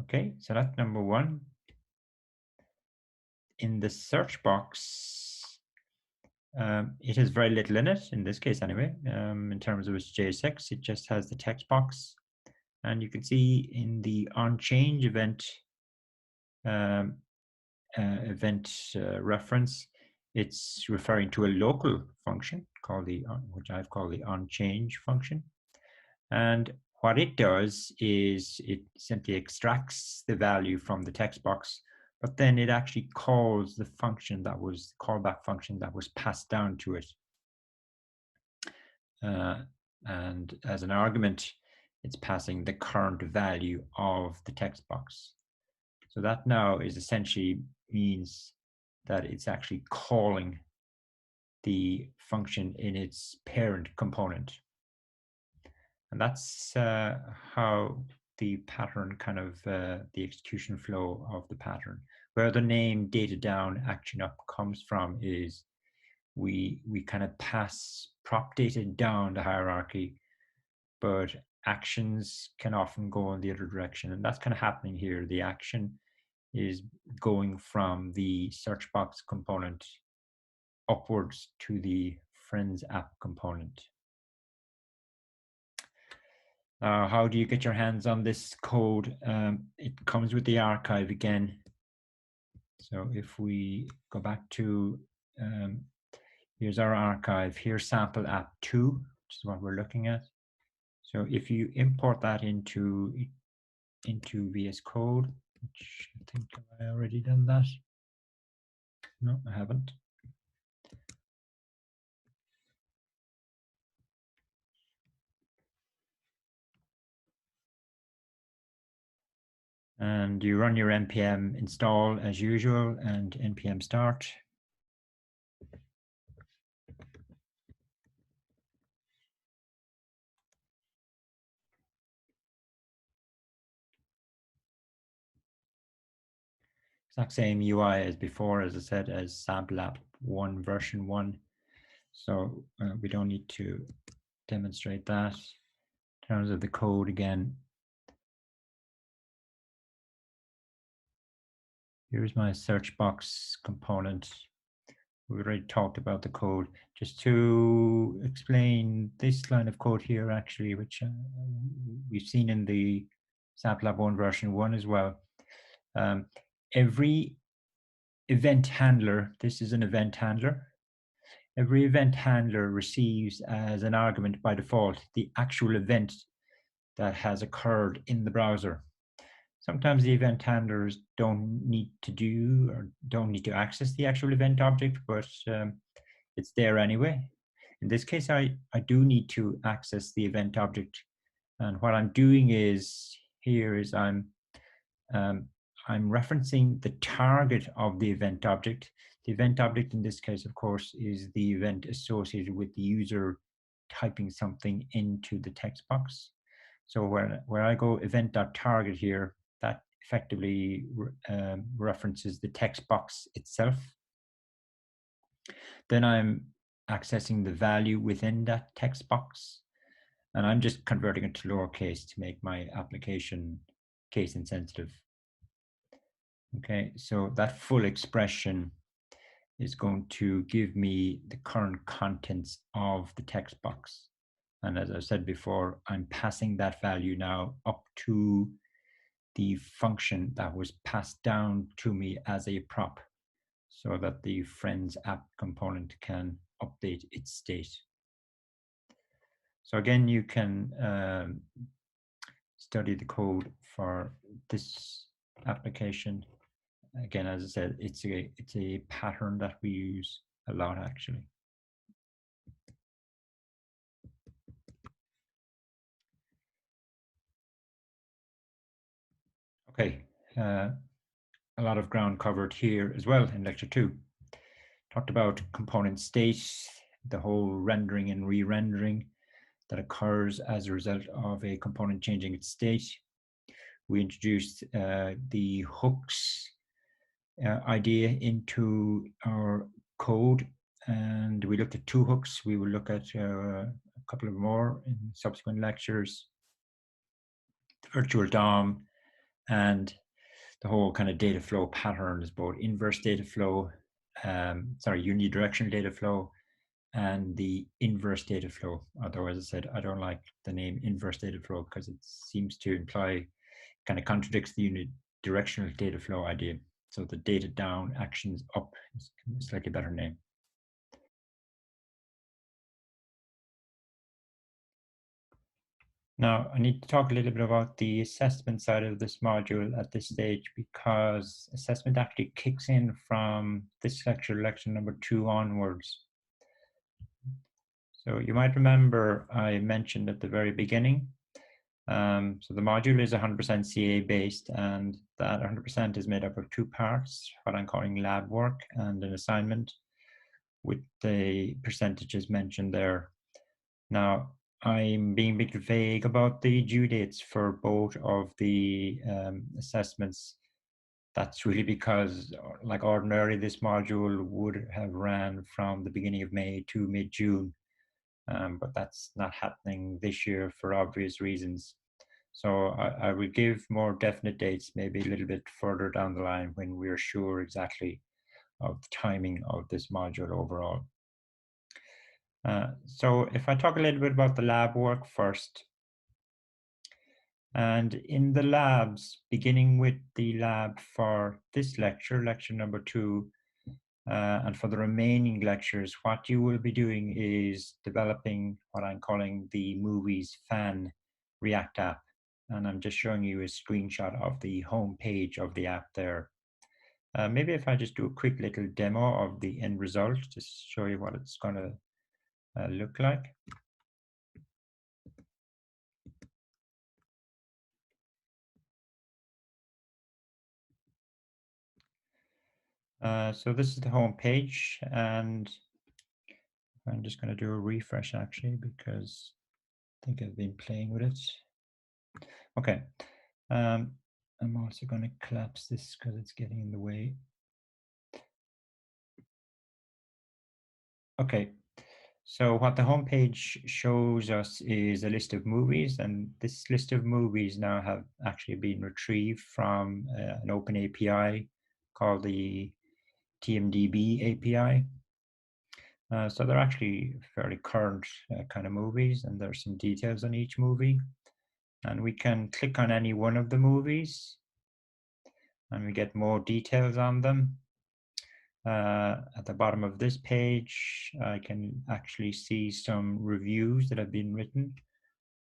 Okay, so that's number one. In the search box, it has very little in it, in this case anyway. In terms of its JSX, it just has the text box. And you can see in the onChange event reference, it's referring to a local function called which I've called the onChange function. And what it does is it simply extracts the value from the text box, but then it actually calls the function that was callback function that was passed down to it. And as an argument, it's passing the current value of the text box. So that now is essentially means that it's actually calling the function in its parent component. And that's how the pattern kind of, the execution flow of the pattern. Where the name data down, action up comes from is we kind of pass prop data down the hierarchy, but actions can often go in the other direction. And that's kind of happening here. The action is going from the search box component upwards to the Friends app component. How do you get your hands on this code? It comes with the archive again. So if we go back to, here's our archive, here's sample app 2, which is what we're looking at. So if you import that into VS Code, which I think I already done that. No, I haven't. And you run your npm install as usual and npm start. Exact same UI as before, as I said, as sample app 1 version 1. So we don't need to demonstrate that. In terms of the code again, here's my search box component. We already talked about the code. Just to explain this line of code here, actually, which we've seen in the sample app 1 version 1 as well. Every event handler, this is an event handler. Every event handler receives as an argument by default the actual event that has occurred in the browser. Sometimes the event handlers don't need to do or don't need to access the actual event object, but it's there anyway. In this case, I do need to access the event object. And what I'm doing is here is I'm referencing the target of the event object. The event object in this case, of course, is the event associated with the user typing something into the text box. So where I go event.target here, that effectively references the text box itself. Then I'm accessing the value within that text box, and I'm just converting it to lowercase to make my application case insensitive. Okay, so that full expression is going to give me the current contents of the text box. And as I said before, I'm passing that value now up to the function that was passed down to me as a prop so that the Friends app component can update its state. So again, you can study the code for this application. Again, as I said, it's a pattern that we use a lot actually. Okay, a lot of ground covered here as well in lecture 2. Talked about component state, the whole rendering and re-rendering that occurs as a result of a component changing its state. We introduced the hooks idea into our code, and we looked at 2 hooks. We will look at couple of more in subsequent lectures. The virtual DOM and the whole kind of data flow pattern is both inverse data flow, unidirectional data flow, and the inverse data flow. Although, as I said, I don't like the name inverse data flow because it seems to imply, kind of contradicts the unidirectional data flow idea. So the data down, actions up is a slightly better name. Now, I need to talk a little bit about the assessment side of this module at this stage, because assessment actually kicks in from this lecture, lecture number 2 onwards. So you might remember I mentioned at the very beginning, so the module is 100% CA based, and that 100% is made up of 2 parts, what I'm calling lab work and an assignment, with the percentages mentioned there. Now, I'm being a bit vague about the due dates for both of the assessments. That's really because, like ordinarily, this module would have ran from the beginning of May to mid-June, but that's not happening this year for obvious reasons. So I will give more definite dates maybe a little bit further down the line when we're sure exactly of the timing of this module overall. So if I talk a little bit about the lab work first, and in the labs, beginning with the lab for this lecture, lecture number 2, and for the remaining lectures, what you will be doing is developing what I'm calling the Movies Fan React app. And I'm just showing you a screenshot of the home page of the app there. Maybe if I just do a quick little demo of the end result, just show you what it's going to look like. So this is the home page, and I'm just going to do a refresh actually, because I think I've been playing with it. Okay. I'm also going to collapse this because it's getting in the way. Okay. So what the homepage shows us is a list of movies, and this list of movies now have actually been retrieved from an open API called the TMDB API. So they're actually fairly current kind of movies, and there's some details on each movie. And we can click on any one of the movies, and we get more details on them. At the bottom of this page, I can actually see some reviews that have been written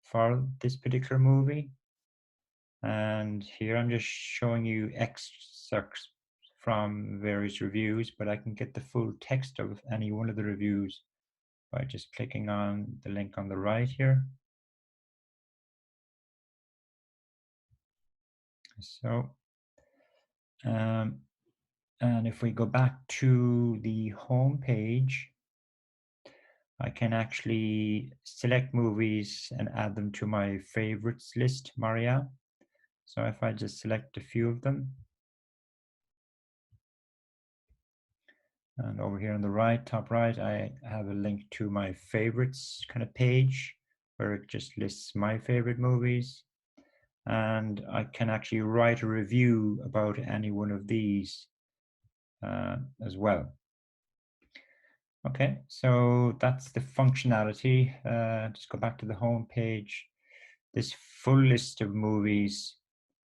for this particular movie. And here I'm just showing you excerpts from various reviews, but I can get the full text of any one of the reviews by just clicking on the link on the right here. So, and if we go back to the home page, I can actually select movies and add them to my favorites list, Maria. So if I just select a few of them, and over here on the right, top right, I have a link to my favorites kind of page where it just lists my favorite movies. And I can actually write a review about any one of these as well. Okay, so that's the functionality. Just go back to the home page. This full list of movies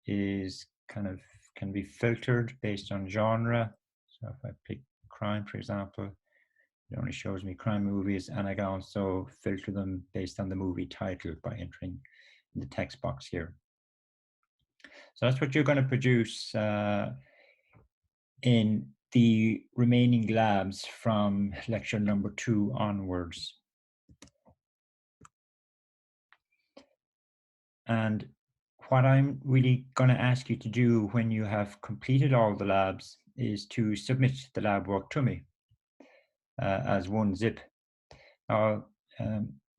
is can be filtered based on genre. So if I pick crime, for example, it only shows me crime movies, and I can also filter them based on the movie title by entering in the text box here. So that's what you're going to produce in the remaining labs from lecture number 2 onwards. And what I'm really going to ask you to do when you have completed all the labs is to submit the lab work to me as one zip. Now,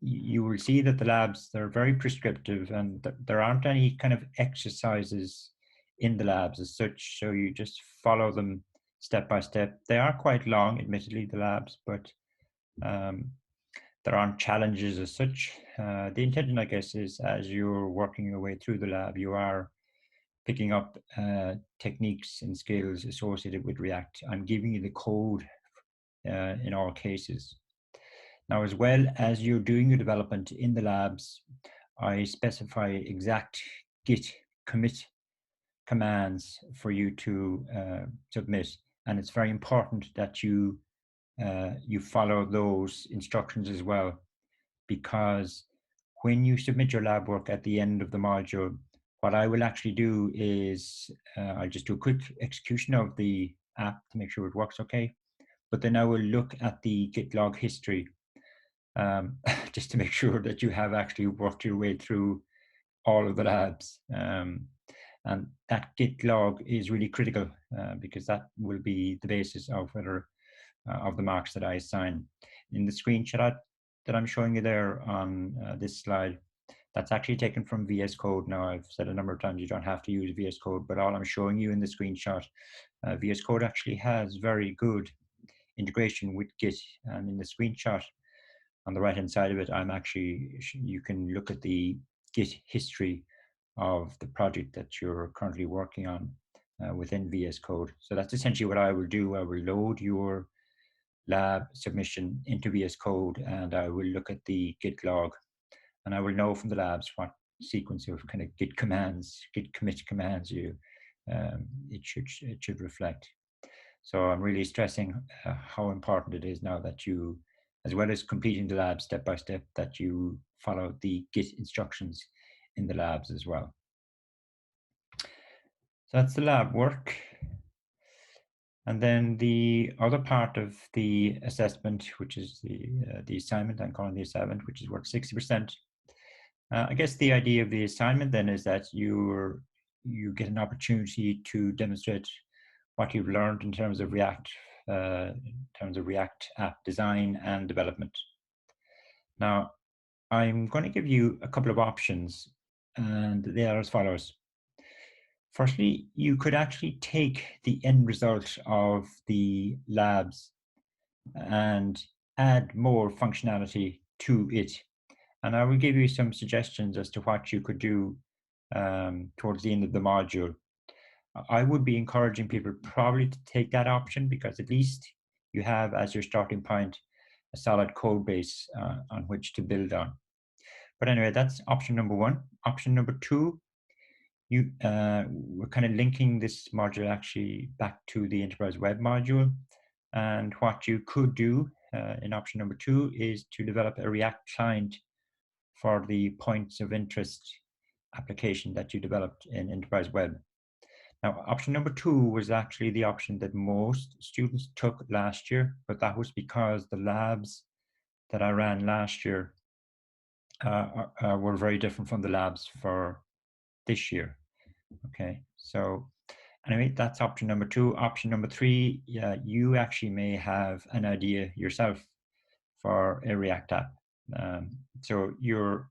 you will see that the labs, they're very prescriptive, and there aren't any kind of exercises in the labs as such, so you just follow them step by step. They are quite long, admittedly, the labs, but there aren't challenges as such. The intention, I guess, is as you're working your way through the lab, you are picking up techniques and skills associated with React. I'm giving you the code in all cases. Now, as well as you're doing your development in the labs, I specify exact git commit commands for you to submit. And it's very important that you follow those instructions as well, because when you submit your lab work at the end of the module, what I will actually do is I'll just do a quick execution of the app to make sure it works okay. But then I will look at the git log history just to make sure that you have actually worked your way through all of the labs. And that git log is really critical because that will be the basis of whether of the marks that I assign. In the screenshot that I'm showing you there on this slide, that's actually taken from VS Code. Now, I've said a number of times you don't have to use VS Code, but all I'm showing you in the screenshot, VS Code actually has very good integration with Git. And in the screenshot on the right hand side of it, you can look at the Git history of the project that you're currently working on within VS Code. So that's essentially what I will do. I will load your lab submission into VS Code, and I will look at the Git log, and I will know from the labs what sequence of kind of Git commands, Git commit commands it should reflect. So I'm really stressing how important it is now that you, as well as completing the lab step by step, that you follow the Git instructions in the labs as well. So that's the lab work. And then the other part of the assessment, which is the assignment, I'm calling the assignment, which is worth 60%. I guess the idea of the assignment then is that you get an opportunity to demonstrate what you've learned in terms of React app design and development. Now, I'm going to give you a couple of options, and they are as follows. Firstly, you could actually take the end result of the labs and add more functionality to it. And I will give you some suggestions as to what you could do towards the end of the module. I would be encouraging people probably to take that option, because at least you have as your starting point a solid code base on which to build on. But anyway, that's option number one. Option number two, we're kind of linking this module actually back to the enterprise web module. And what you could do in option number two is to develop a React client for the points of interest application that you developed in enterprise web. Now, option number two was actually the option that most students took last year, but that was because the labs that I ran last year were very different from the labs for this year. Okay, so anyway, that's option number two. Option number three, yeah, you actually may have an idea yourself for a React app. So you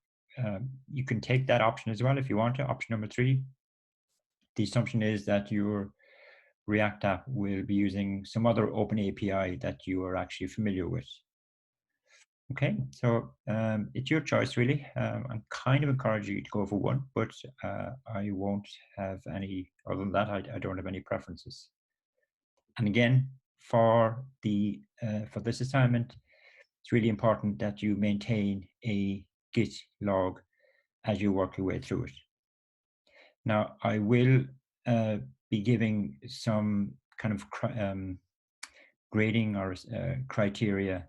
can take that option as well if you want to. Option number three, the assumption is that your React app will be using some other open API that you are actually familiar with. Okay, so it's your choice really. I'm kind of encouraging you to go for one, but I won't have any, other than that, I don't have any preferences. And again, for this assignment, it's really important that you maintain a Git log as you work your way through it. Now, I will be giving some kind of grading or criteria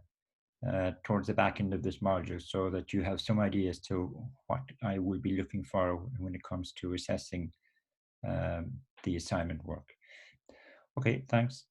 towards the back end of this module, so that you have some idea as to what I will be looking for when it comes to assessing the assignment work. Okay, thanks.